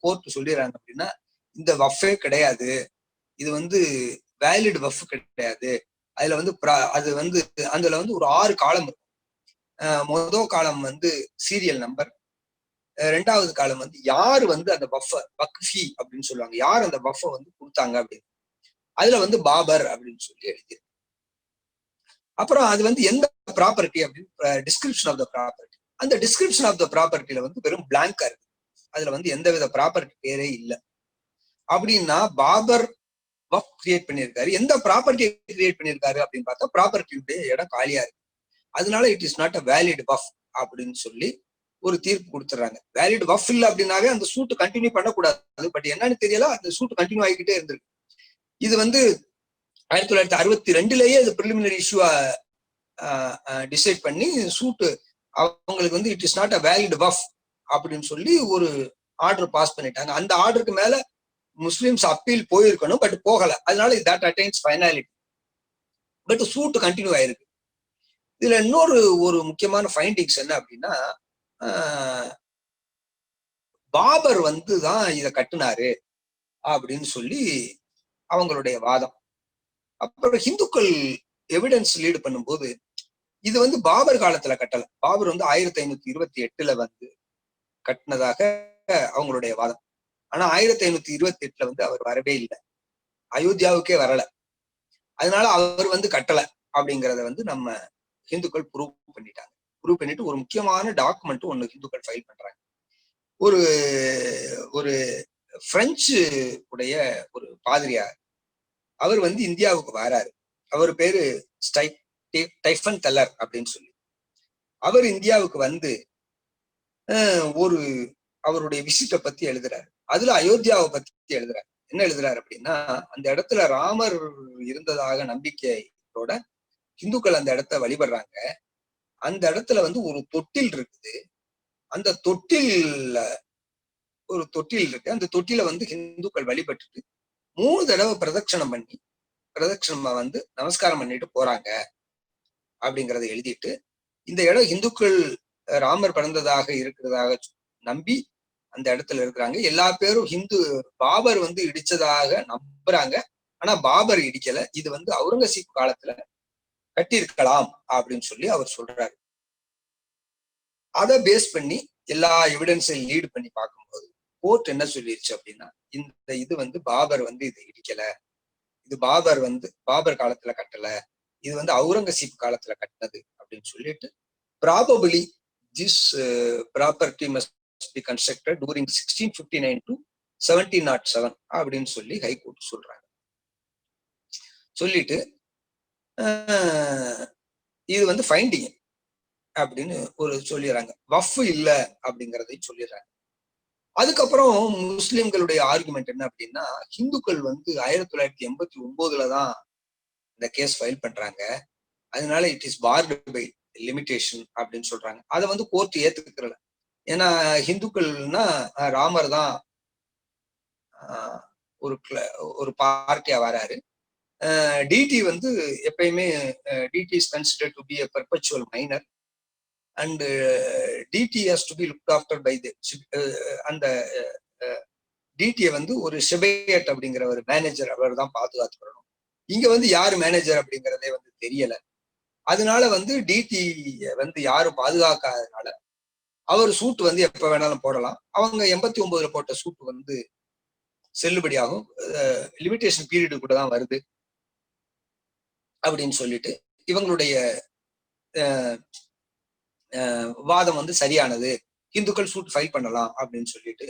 கோர்ட் சொல்லிடுறாங்க அப்படின்னா, இந்த வஃபே கிடையாது, இது வந்து வேலிட் வஃப் கிடையாது. அதுல வந்து அது வந்து அதுல வந்து ஒரு 6 காலம் இருக்கும். முதல் காலம் வந்து சீரியல் நம்பர், 2வது காலம் வந்து யாரு வந்து அந்த வக்ஃபி அப்படின்னு சொல்லுவாங்க, யார் அந்த வஃபை வந்து கொடுத்தாங்க அப்படின்னு. அதுல வந்து பாபர் அப்படின்னு சொல்லி எழுதி. அப்புறம் அது வந்து எந்த ப்ராப்பர்ட்டி அப்படின்னு டிஸ்கிரிப்ஷன் ஆஃப் த ப்ராப்பர்ட்டி. அந்த டிஸ்கிரிப்ஷன் ஆஃப் த ப்ராப்பர்ட்டில வந்து வெறும் பிளாங்கா இருக்கு. அதுல வந்து எந்தவித ப்ராப்பர்ட்டி பேரே இல்லை. அப்படின்னா பாபர் வஃப் கிரியேட் பண்ணியிருக்காரு. எந்த ப்ராப்பர்ட்டியை கிரியேட் பண்ணியிருக்காரு அப்படின்னு பார்த்தா ப்ராப்பர்ட்டியுடைய இடம் காலியா இருக்கு. அதனால it is not a valid Waqf அப்படின்னு சொல்லி ஒரு தீர்ப்பு கொடுத்துறாங்க. வேலிட் வஃப் இல்லை அப்படின்னாவே அந்த சூட்டு கண்டினியூ பண்ணக்கூடாது. பட் என்னன்னு தெரியல, அந்த சூட்டு கண்டினியூ ஆகிக்கிட்டே இருந்திருக்கு. இது வந்து 1962 அது ப்ரிலிமினரி இஷ்யூவா டிசைட் பண்ணி சூட்டு அவங்களுக்கு வந்து it is not a valid Waqf அப்படின்னு சொல்லி ஒரு ஆர்டர் பாஸ் பண்ணிட்டாங்க. அந்த ஆர்டருக்கு மேல முஸ்லிம்ஸ் அப்பீல் போயிருக்கணும், பட் போகல. அதனால தட் அட்டைன்ஸ் ஃபைனாலிட்டி. பட் சூட்டு கண்டினியூ ஆயிருக்கு. இதுல இன்னொரு ஒரு முக்கியமான ஃபைண்டிங்ஸ் என்ன அப்படின்னா, பாபர் தான் இதை கட்டுனாரு அப்படின்னு சொல்லி அவங்களுடைய வாதம். அப்புறம் ஹிந்துக்கள் எவிடன்ஸ் லீடு பண்ணும்போது இது பாபர் காலத்துல கட்டல, பாபர் 1528 கட்டினதாக அவங்களுடைய வாதம். ஆனா 1528 அவர் வரவே இல்லை, அயோத்தியாவுக்கே வரல. அதனால அவர் கட்டல அப்படிங்கிறத நம்ம ஹிந்துக்கள் ப்ரூவ் பண்ணிட்டாங்க. ப்ரூவ் பண்ணிட்டு ஒரு முக்கியமான டாக்குமெண்ட் ஒண்ணு ஹிந்துக்கள் ஃபைல் பண்றாங்க. ஒரு ஒரு பிரெஞ்சு உடைய ஒரு பாதிரியார் அவர் இந்தியாவுக்கு வராரு. அவர் பேரு டைஃபன் தெல்லர் அப்படின்னு சொல்லி. அவர் இந்தியாவுக்கு ஒரு அவருடைய விசிட்டை பத்தி எழுதுறாரு. அதுல அயோத்தியாவை பத்தி எழுதுறாரு. என்ன எழுதுறாரு அப்படின்னா, அந்த இடத்துல ராமர் இருந்ததாக நம்பிக்கையோட இந்துக்கள் அந்த இடத்த வழிபடுறாங்க. அந்த இடத்துல ஒரு தொட்டில் இருக்குது. அந்த தொட்டில் இருக்கு. அந்த தொட்டில இந்துக்கள் வழிபட்டுட்டு 3 தடவை பிரதட்சணமா நமஸ்காரம் பண்ணிட்டு போறாங்க அப்படிங்கறத எழுதிட்டு, இந்த இடம் இந்துக்கள் ராமர் பிறந்ததாக இருக்கிறதாக நம்பி அந்த இடத்துல இருக்கிறாங்க. எல்லா பேரும் பாபர் இடிச்சதாக நம்புறாங்க. ஆனா பாபர் இடிக்கல, இது அவுரங்கசீப் காலத்துல கட்டியிருக்கலாம் அப்படின்னு சொல்லி அவர் சொல்றாரு. அதை பேஸ் பண்ணி எல்லா எவிடன்ஸையும் லீடு பண்ணி பார்க்கும்போது கோர்ட் என்ன சொல்லிருச்சு அப்படின்னா, இது பாபர் இதை இடிக்கல, இது பாபர் காலத்துல கட்டல, இது அவுரங்கசீப் காலத்துல கட்டினது அப்படின்னு சொல்லிட்டு, probably this property must be constructed during 1659 to 1707 அப்படின்னு சொல்லி ஹைகோர்ட் சொல்றாங்க. சொல்லிட்டு இது ஃபைண்டிங் அப்படின்னு சொல்லிடுறாங்க. வஃப் இல்ல அப்படிங்கறதையும் சொல்லிடுறாங்க. அதுக்கப்புறம் முஸ்லிம்களுடைய ஆர்குமெண்ட் என்ன அப்படின்னா, ஹிந்துக்கள் 1989 இந்த கேஸ் ஃபைல் பண்றாங்க. அதனால it is barred by limitation அப்படின்னு சொல்றாங்க. அதை கோர்ட் ஏத்துக்கிறல. ஏன்னா ஹிந்துக்கள்னா ராமர் தான் ஒரு பார்ட்டியா வராரு. டிடி எப்பயுமே DT is considered to be a perpetual minor and DT has to be looked after by the அந்த டிடியை ஒரு ஷெபேட் அப்படிங்கிற ஒரு மேனேஜர் அவர் தான் பாதுகாத்து வரணும். இங்க யாரு மேனேஜர் அப்படிங்கிறதே தெரியல. அதனால டிடி யாரு பாதுகாக்காதனால அவர் சூட் எப்ப வேணாலும் போடலாம். அவங்க 89 போட்ட சூட் செல்லுபடியாகும், லிமிடேஷன் பீரியடு கூட தான் வருது அப்படின்னு சொல்லிட்டு இவங்களுடைய வாதம் சரியானது, இந்துக்கள் சூட் ஃபைல் பண்ணலாம் அப்படின்னு சொல்லிட்டு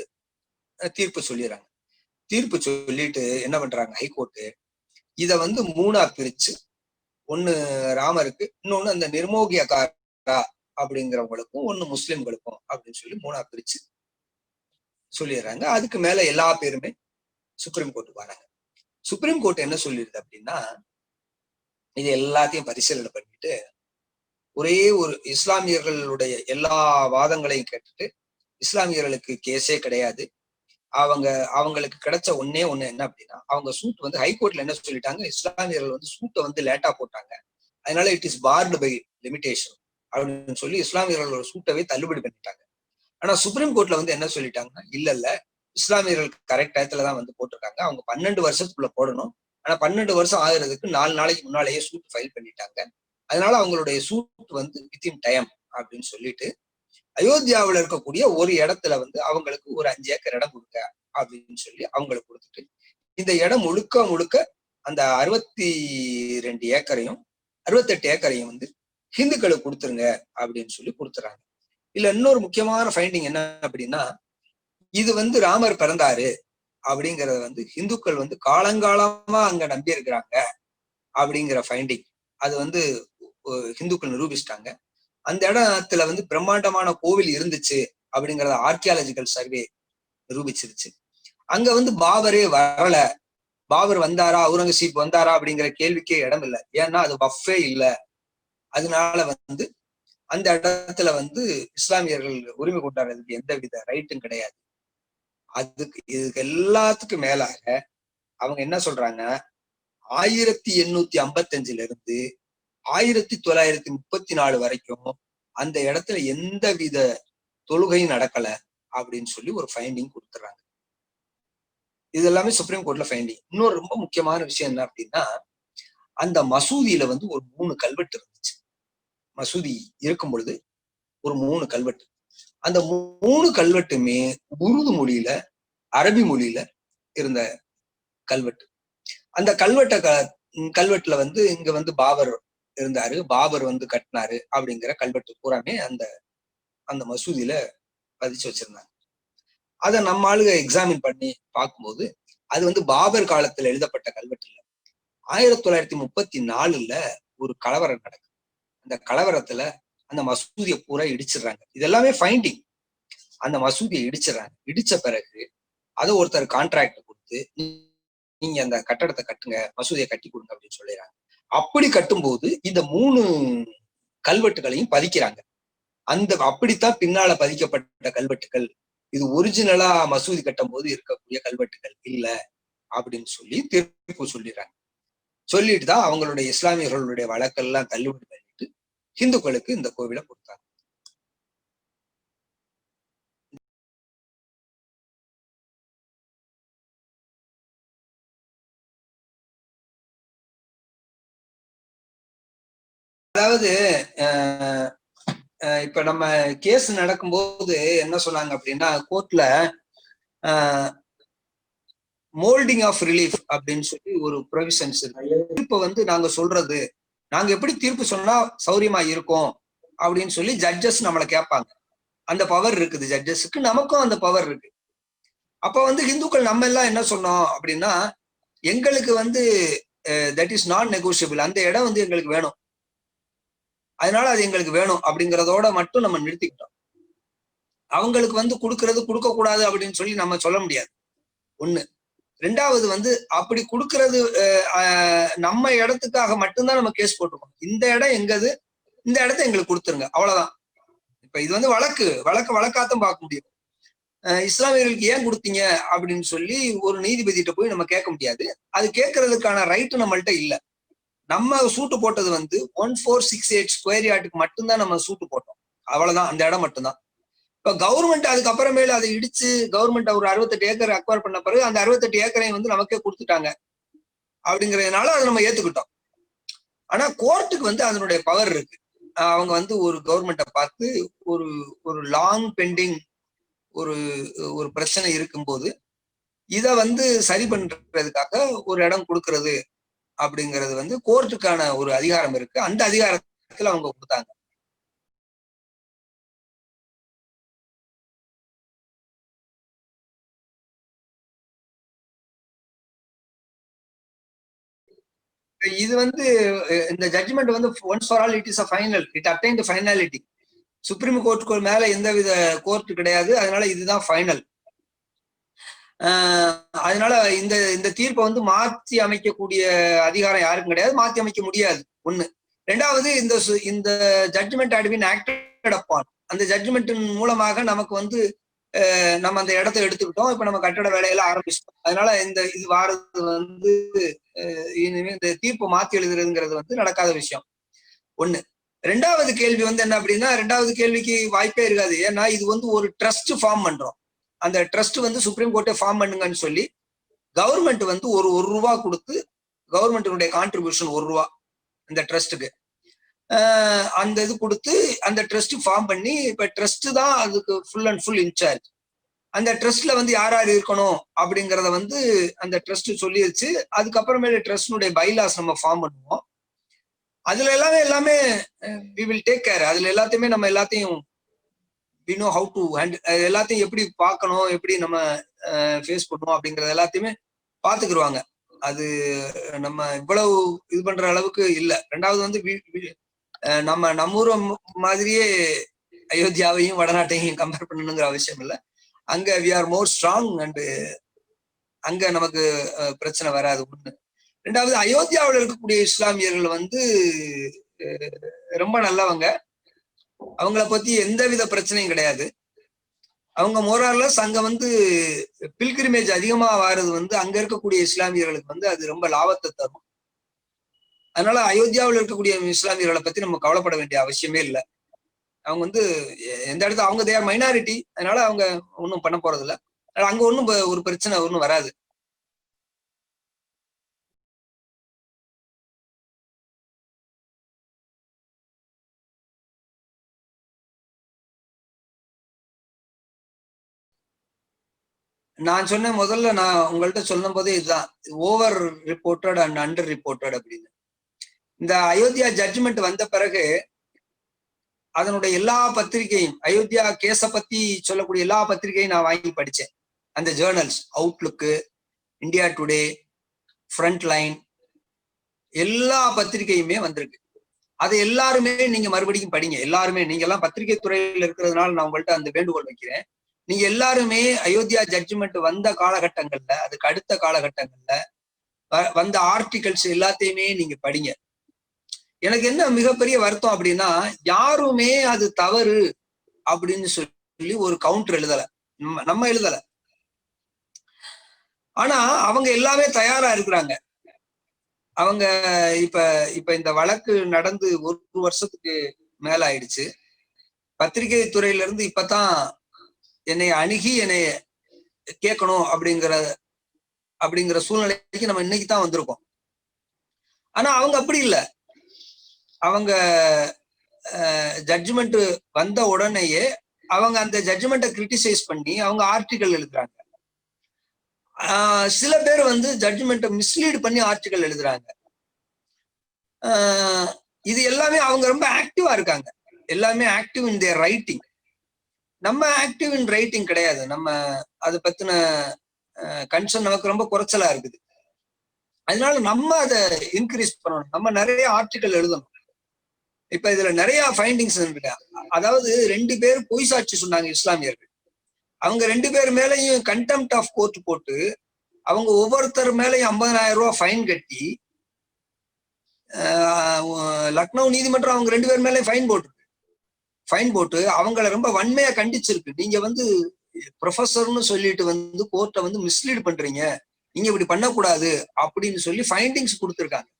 தீர்ப்பு சொல்லிடுறாங்க. தீர்ப்பு சொல்லிட்டு என்ன பண்றாங்க ஹைகோர்ட்டு, இத 3ஆ பிரிச்சு, ஒண்ணு ராமருக்கு, இன்னொன்னு அந்த நிர்மோகியக்காரா அப்படிங்கிறவங்களுக்கும், ஒண்ணு முஸ்லிம்களுக்கும் அப்படின்னு சொல்லி 3ஆ பிரிச்சு சொல்லிடுறாங்க. அதுக்கு மேல எல்லா பேருமே சுப்ரீம் கோர்ட்டுக்கு வராங்க. சுப்ரீம் கோர்ட் என்ன சொல்லிடுது அப்படின்னா, இது எல்லாத்தையும் பரிசீலனை பண்ணிட்டு ஒரே ஒரு இஸ்லாமியர்களுடைய எல்லா வாதங்களையும் கேட்டுட்டு, இஸ்லாமியர்களுக்கு கேஸே கிடையாது, அவங்களுக்கு கிடைச்ச ஒண்ணே ஒண்ணு என்ன அப்படின்னா, அவங்க சூட் ஹைகோர்ட்ல என்ன சொல்லிட்டாங்க, இஸ்லாமியர்கள் சூட்டை லேட்டா போட்டாங்க, அதனால it is barred by limitation அப்படின்னு சொல்லி இஸ்லாமியர்களோட சூட்டவே தள்ளுபடி பண்ணிட்டாங்க. ஆனா சுப்ரீம் கோர்ட்ல என்ன சொல்லிட்டாங்கன்னா, இல்ல இஸ்லாமியர்களுக்கு கரெக்ட் டயத்துல தான் போட்டிருக்காங்க, அவங்க 12 வருஷத்துக்குள்ள போடணும், ஆனா 12 வருஷம் ஆகுறதுக்கு 4 நாளைக்கு முன்னாலேயே சூட் ஃபைல் பண்ணிட்டாங்க, அதனால அவங்களுடைய சூட் வித்தின் டைம் அப்படின்னு சொல்லிட்டு அயோத்தியாவில் இருக்கக்கூடிய ஒரு இடத்துல அவங்களுக்கு ஒரு 5 ஏக்கர் இடம் கொடுங்க அப்படின்னு சொல்லி அவங்களுக்கு கொடுத்துட்டு, இந்த இடம் முழுக்க அந்த 62 ஏக்கரையும் 68 ஏக்கரையும் ஹிந்துக்களுக்கு கொடுத்துருங்க அப்படின்னு சொல்லி கொடுத்துறாங்க. இல்ல இன்னொரு முக்கியமான ஃபைண்டிங் என்ன அப்படின்னா, இது ராமர் பிறந்தாரு அப்படிங்கறத ஹிந்துக்கள் காலங்காலமா அங்க நம்பி இருக்கிறாங்க அப்படிங்கிற ஃபைண்டிங் அது ஹிந்துக்கள் நிரூபிச்சிட்டாங்க. அந்த இடத்துல பிரம்மாண்டமான கோவில் இருந்துச்சு அப்படிங்கறத ஆர்கியாலஜிக்கல் சர்வே நிரூபிச்சிருச்சு. அங்க பாபரே வரல, பாபர் வந்தாரா அவுரங்கசீப் வந்தாரா அப்படிங்கிற கேள்விக்கே இடம் இல்லை, ஏன்னா அது வஃபே இல்லை. அதனால அந்த இடத்துல இஸ்லாமியர்கள் உரிமை கொண்டாடுறதுக்கு எந்த வித ரைட்டும் கிடையாது. இதுக்கு எல்லாத்துக்கும் மேலாக அவங்க என்ன சொல்றாங்க, 1855 1934 வரைக்கும் அந்த இடத்துல எந்தவித தொழுகை நடக்கல அப்படின்னு சொல்லி ஒரு ஃபைண்டிங் கொடுத்துறாங்க. இது எல்லாமே சுப்ரீம் கோர்ட்ல ஃபைண்டிங். இன்னொரு ரொம்ப முக்கியமான விஷயம் என்ன அப்படின்னா, அந்த மசூதியில வந்து ஒரு 3 கல்வெட்டு இருந்துச்சு. மசூதி இருக்கும் பொழுது ஒரு 3 கல்வெட்டு. அந்த 3 கல்வெட்டுமே உருது மொழியில, அரபி மொழியில இருந்த கல்வெட்டு. அந்த கல்வெட்டுல வந்து இங்க வந்து பாபர் இருந்தாரு, பாபர் வந்து கட்டினாரு அப்படிங்கிற கல்வெட்டு பூராமே அந்த அந்த மசூதியில பதிச்சு வச்சிருந்தாங்க. அதை நம்ம ஆளுங்க எக்ஸாமின் பண்ணி பார்க்கும்போது அது வந்து பாபர் காலத்துல எழுதப்பட்ட கல்வெட்டு இல்ல. 1934 ஒரு கலவரம் நடக்குது. அந்த கலவரத்துல அந்த மசூதியை பூரா இடிச்சிடுறாங்க. இதெல்லாமே ஃபைண்டிங். அந்த மசூதியை இடிச்சிடறாங்க. இடிச்ச பிறகு அதை ஒருத்தர் கான்ட்ராக்ட் கொடுத்து நீங்க அந்த கட்டடத்தை கட்டுங்க, மசூதியை கட்டி கொடுங்க அப்படின்னு சொல்லிடுறாங்க. அப்படி கட்டும்போது இந்த 3 கல்வெட்டுகளையும் பதிக்கிறாங்க. அந்த அப்படித்தான் பின்னால பதிக்கப்பட்ட கல்வெட்டுகள். இது ஒரிஜினலா மசூதி கட்டும் போது இருக்கக்கூடிய கல்வெட்டுகள் இல்ல அப்படின்னு சொல்லி தீர்ப்பு சொல்லிடுறாங்க. சொல்லிட்டு தான் அவங்களுடைய இஸ்லாமியர்களுடைய வழக்கெல்லாம் தள்ளுபடி பண்ணிட்டு ஹிந்துக்களுக்கு இந்த கோவிலை கொடுத்தாங்க. அதாவது இப்ப நம்ம கேஸ் நடக்கும்போது என்ன சொன்னாங்க அப்படின்னா, கோர்ட்ல மோல்டிங் ஆஃப் ரிலீஃப் அப்படின்னு சொல்லி ஒரு ப்ரொவிஷன்ஸ் இருக்கு. தீர்ப்பை வந்து நாங்க சொல்றது, நாங்க எப்படி தீர்ப்பு சொன்னா சௌரியமா இருக்கும் அப்படின்னு சொல்லி ஜட்ஜஸ் நம்மளை கேட்பாங்க. அந்த பவர் இருக்குது ஜட்ஜஸுக்கு, நமக்கும் அந்த பவர் இருக்கு. அப்ப வந்து இந்துக்கள் நம்ம எல்லாம் என்ன சொன்னோம் அப்படின்னா, எங்களுக்கு வந்து தட் இஸ் நாட் நெகோசியபிள், அந்த இடம் வந்து எங்களுக்கு வேணும், அதனால அது எங்களுக்கு வேணும் அப்படிங்கிறதோட மட்டும் நம்ம நிறுத்திக்கிட்டோம். அவங்களுக்கு வந்து கொடுக்கறது கொடுக்க கூடாது அப்படின்னு சொல்லி நம்ம சொல்ல முடியாது. ஒண்ணு. ரெண்டாவது வந்து அப்படி கொடுக்கறது நம்ம இடத்துக்காக மட்டும்தான் நம்ம கேஸ் போட்டுருக்கோம். இந்த இடம் எங்கது, இந்த இடத்த எங்களுக்கு கொடுத்துருங்க, அவ்வளவுதான். இப்ப இது வந்து வழக்காத்தான் பார்க்க முடியும். இஸ்லாமியர்களுக்கு ஏன் கொடுத்தீங்க அப்படின்னு சொல்லி ஒரு நீதிபதியிட்ட போய் நம்ம கேட்க முடியாது. அது கேட்கறதுக்கான ரைட்டு நம்மள்ட்ட இல்ல. நம்ம சூட்டு போட்டது வந்து 1468 ஸ்கொயர் யார்டுக்கு மட்டும்தான் நம்ம சூட்டு போட்டோம், அவ்வளவுதான். அந்த இடம் மட்டும்தான். இப்ப கவர்மெண்ட் அதுக்கப்புறமேல அதை இடிச்சு கவர்மெண்ட் ஒரு 68 ஏக்கர் அக்வயர் பண்ண பிறகு அந்த 68 ஏக்கரையும் வந்து நமக்கே கொடுத்துட்டாங்க அப்படிங்கறதுனால அதை நம்ம ஏத்துக்கிட்டோம். ஆனா கோர்ட்டுக்கு வந்து அதனுடைய பவர் இருக்கு. அவங்க வந்து ஒரு கவர்மெண்ட்டை பார்த்து ஒரு ஒரு லாங் பெண்டிங் ஒரு ஒரு பிரச்சனை இருக்கும்போது இதை வந்து சரி பண்றதுக்காக ஒரு இடம் கொடுக்கறது அப்படிங்கிறது வந்து கோர்ட்டுக்கான ஒரு அதிகாரம் இருக்கு. அந்த அதிகாரத்துல அவங்க கொடுத்தாங்க. இது வந்து இந்த ஜட்ஜ்மெண்ட் வந்து once for all it is a final, it attain the finality. Supreme கோர்ட்டுக்கு மேல எந்தவித கோர்ட் கிடையாது, அதனால இதுதான் ஃபைனல். அதனால இந்த இந்த தீர்ப்பை வந்து மாற்றி அமைக்கக்கூடிய அதிகாரம் யாருக்கும் கிடையாது, மாற்றி அமைக்க முடியாது. ஒண்ணு. ரெண்டாவது, இந்த judgement had been acted upon. அந்த ஜட்ஜ்மெண்ட்டின் மூலமாக நமக்கு வந்து நம்ம அந்த இடத்த எடுத்துக்கிட்டோம். இப்ப நம்ம கட்டட வேலையெல்லாம் ஆரம்பிச்சிட்டோம். அதனால இது வாரது வந்து இனிமே இந்த தீர்ப்பு மாத்தி எழுதுறதுங்கிறது வந்து நடக்காத விஷயம். ஒண்ணு. ரெண்டாவது கேள்வி வந்து என்ன அப்படின்னா, ரெண்டாவது கேள்விக்கு வாய்ப்பே இருக்காது. ஏன்னா இது வந்து ஒரு ட்ரஸ்ட் ஃபார்ம் பண்றோம். அந்த ட்ரஸ்ட் வந்து சுப்ரீம் கோர்ட்டே ஃபார்ம் பண்ணுங்கன்னு சொல்லி கவர்மெண்ட் வந்து ஒரு ரூபா கொடுத்து, கவர்மெண்ட்டுடைய கான்ட்ரிபியூஷன் ₹1 இந்த ட்ரஸ்ட்டுக்கு அந்த இது கொடுத்து அந்த ட்ரஸ்ட் ஃபார்ம் பண்ணி, இப்ப ட்ரஸ்ட் தான் அதுக்கு ஃபுல் அண்ட் ஃபுல் இன்சார்ஜ். அந்த ட்ரஸ்ட்ல வந்து யார் யார் இருக்கணும் அப்படிங்கிறத வந்து அந்த ட்ரஸ்ட் சொல்லிடுச்சு. அதுக்கப்புறமேல ட்ரஸ்டினுடைய பைலாஸ் நம்ம ஃபார்ம் பண்ணுவோம். அதுல எல்லாமே வி வில் டேக் கேர். அதுல எல்லாத்தையுமே நம்ம எல்லாத்தையும் we know how to handle, எல்லாத்தையும் எப்படி பார்க்கணும், எப்படி நம்ம ஃபேஸ் பண்ணுவோம் அப்படிங்கறது எல்லாத்தையுமே பாத்துக்கிடுவாங்க. அது நம்ம இவ்வளவு இது பண்ற அளவுக்கு இல்ல. ரெண்டாவது வந்து நம்ம ஊர் மாதிரியே அயோத்தியாவையும் வடநாட்டையும் கம்பேர் பண்ணணுங்கிற அவசியம் இல்லை. அங்க we are more strong and அங்க நமக்கு பிரச்சனை வராது. ஒண்ணு. ரெண்டாவது, அயோத்தியாவில் இருக்கக்கூடிய இஸ்லாமியர்கள் வந்து ரொம்ப நல்லவங்க. அவங்கள பத்தி எந்தவித பிரச்சனையும் கிடையாது. அவங்க மோரார்லஸ் அங்க வந்து பில்கிரிமேஜ் அதிகமா வாரது வந்து அங்க இருக்கக்கூடிய இஸ்லாமியர்களுக்கு வந்து அது ரொம்ப லாபத்தை தரும். அதனால அயோத்தியாவில் இருக்கக்கூடிய இஸ்லாமியர்களை பத்தி நம்ம கவலைப்பட வேண்டிய அவசியமே இல்லை. அவங்க வந்து எந்த இடத்துல அவங்க தேர் மைனாரிட்டி, அதனால அவங்க ஒன்றும் பண்ண போறது இல்லை. அங்க ஒன்றும் ஒரு பிரச்சனை ஒன்றும் வராது. நான் சொன்னேன் முதல்ல, நான் உங்கள்கிட்ட சொல்லும் போதே இதுதான், over reported and under reported அப்படின்னு. இந்த அயோத்தியா ஜட்ஜ்மெண்ட் வந்த பிறகு அதனுடைய எல்லா பத்திரிகையும், அயோத்தியா கேஸ பத்தி சொல்லக்கூடிய எல்லா பத்திரிகையும் நான் வாங்கி படிச்சேன். அந்த journals, outlook, India today, front line, எல்லா பத்திரிகையுமே வந்திருக்கு. அதை எல்லாருமே நீங்க மறுபடியும் படிங்க. எல்லாருமே, நீங்க எல்லாம் பத்திரிகை துறையில் இருக்கிறதுனால நான் உங்கள்கிட்ட அந்த வேண்டுகோள் வைக்கிறேன். நீங்க எல்லாருமே அயோத்தியா ஜட்ஜ்மெண்ட் வந்த காலகட்டங்கள்ல, அதுக்கு அடுத்த காலகட்டங்கள்ல வந்த ஆர்டிகல்ஸ் எல்லாத்தையுமே நீங்க படிங்க. எனக்கு என்ன மிகப்பெரிய வருத்தம் அப்படின்னா, யாருமே அது தவறு அப்படின்னு சொல்லி ஒரு கவுண்டர் எழுதல, நம்ம எழுதல. ஆனா அவங்க எல்லாமே தயாரா இருக்கிறாங்க. அவங்க இப்ப இப்ப இந்த வழக்கு நடந்து 1 வருஷத்துக்கு மேல ஆயிடுச்சு. பத்திரிகை துறையில இருந்து இப்பதான் என்னை அணுகி என்னை கேட்கணும் அப்படிங்கிற சூழ்நிலைக்கு நம்ம இன்னைக்கு தான் வந்திருக்கோம். ஆனா அவங்க அப்படி இல்லை. அவங்க ஜட்ஜ்மெண்ட் வந்த உடனேயே அவங்க அந்த ஜட்ஜ்மெண்ட்டை கிரிட்டிசைஸ் பண்ணி அவங்க ஆர்டிகல் எழுதுறாங்க. சில பேர் வந்து ஜட்ஜ்மெண்ட்டை மிஸ்லீட் பண்ணி ஆர்டிகல் எழுதுறாங்க. இது எல்லாமே அவங்க ரொம்ப ஆக்டிவா இருக்காங்க. எல்லாமே ஆக்டிவ் இன் தேர் ரைட்டிங். நம்ம ஆக்டிவ் இன் ரைட்டிங் கிடையாது. நம்ம அதை பத்தின கன்சர்ன் நமக்கு ரொம்ப குறைச்சலா இருக்குது. அதனால நம்ம அதை இன்க்ரீஸ் பண்ணணும். நம்ம நிறைய ஆர்டிகல் எழுதணும். இப்ப இதுல நிறைய ஃபைண்டிங்ஸ் இருக்கு. அதாவது 2 பேர் பொய் சாட்சி சொன்னாங்க, இஸ்லாமியர்கள். அவங்க 2 பேர் மேலையும் கண்டெம்ட் ஆஃப் கோர்ட் போட்டு அவங்க ஒவ்வொருத்தர் மேலையும் 50,000 ரூபாய் ஃபைன் கட்டி, லக்னோ நீதிமன்றம் அவங்க 2 பேர் மேலேயும் ஃபைன் போட்டு அவங்கள ரொம்ப வன்மையா கண்டிச்சிருக்கு. நீங்க வந்து ப்ரொஃபஸர்னு சொல்லிட்டு வந்து கோர்ட்டை வந்து மிஸ்லீட் பண்றீங்க, நீங்க இப்படி பண்ணக்கூடாது அப்படின்னு சொல்லி ஃபைண்டிங்ஸ் கொடுத்துருக்காங்க.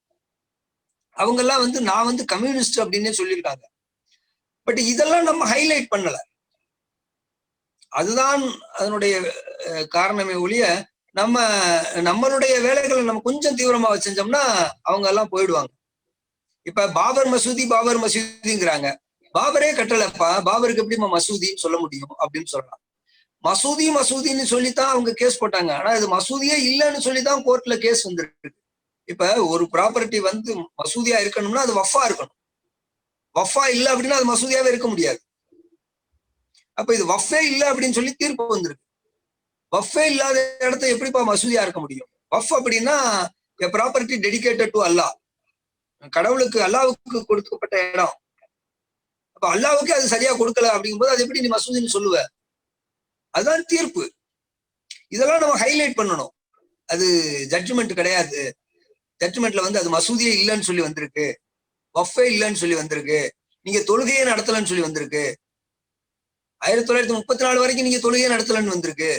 அவங்க எல்லாம் வந்து நான் வந்து கம்யூனிஸ்ட் அப்படின்னே சொல்லியிருக்காங்க. பட் இதெல்லாம் நம்ம ஹைலைட் பண்ணல. அதுதான் அதனுடைய காரணமே ஒழிய, நம்மளுடைய வேலைகளை நம்ம கொஞ்சம் தீவிரமா செஞ்சோம்னா அவங்க எல்லாம் போயிடுவாங்க. இப்ப பாபர் மசூதிங்கிறாங்க. பாபரே கட்டலப்பா, பாபருக்கு எப்படி மசூதின்னு சொல்ல முடியும் அப்படின்னு சொல்லலாம். மசூதின்னு சொல்லித்தான் அவங்க கேஸ் போட்டாங்க. ஆனா இது மசூதியே இல்லைன்னு சொல்லித்தான் கோர்ட்ல கேஸ் வந்துருக்கு. இப்ப ஒரு ப்ராப்பர்ட்டி வந்து மசூதியா இருக்கணும்னா அது வஃபா இருக்கணும். வஃபா இல்லை அப்படின்னா அது மசூதியாவே இருக்க முடியாது. அப்ப இது வஃபே இல்லை அப்படின்னு சொல்லி தீர்ப்பு வந்திருக்கு. வஃபே இல்லாத இடத்த எப்படிப்பா மசூதியா இருக்க முடியும்? வஃப் அப்படின்னா ப்ராப்பர்ட்டி டெடிகேட்டட் டு அல்லாஹ், கடவுளுக்கு, அல்லாவுக்கு கொடுக்கப்பட்ட இடம். அப்ப அல்லாவுக்கு அது சரியா கொடுக்கல அப்படிங்கும்போது அது எப்படி நீ மசூதின்னு சொல்லுவ? அதுதான் தீர்ப்பு. இதெல்லாம் நம்ம ஹைலைட் பண்ணணும். அது ஜட்ஜ்மெண்ட் கிடையாது. ஜட்ஜ்மெண்ட்ல வந்து அது மசூதியே இல்லைன்னு சொல்லி வந்திருக்கு, வஃபே இல்லைன்னு சொல்லி வந்திருக்கு, நீங்க தொழுகையே நடத்தலன்னு சொல்லி வந்திருக்கு, 1934 வரைக்கும் நீங்க தொழுகையே நடத்தலன்னு வந்திருக்கு.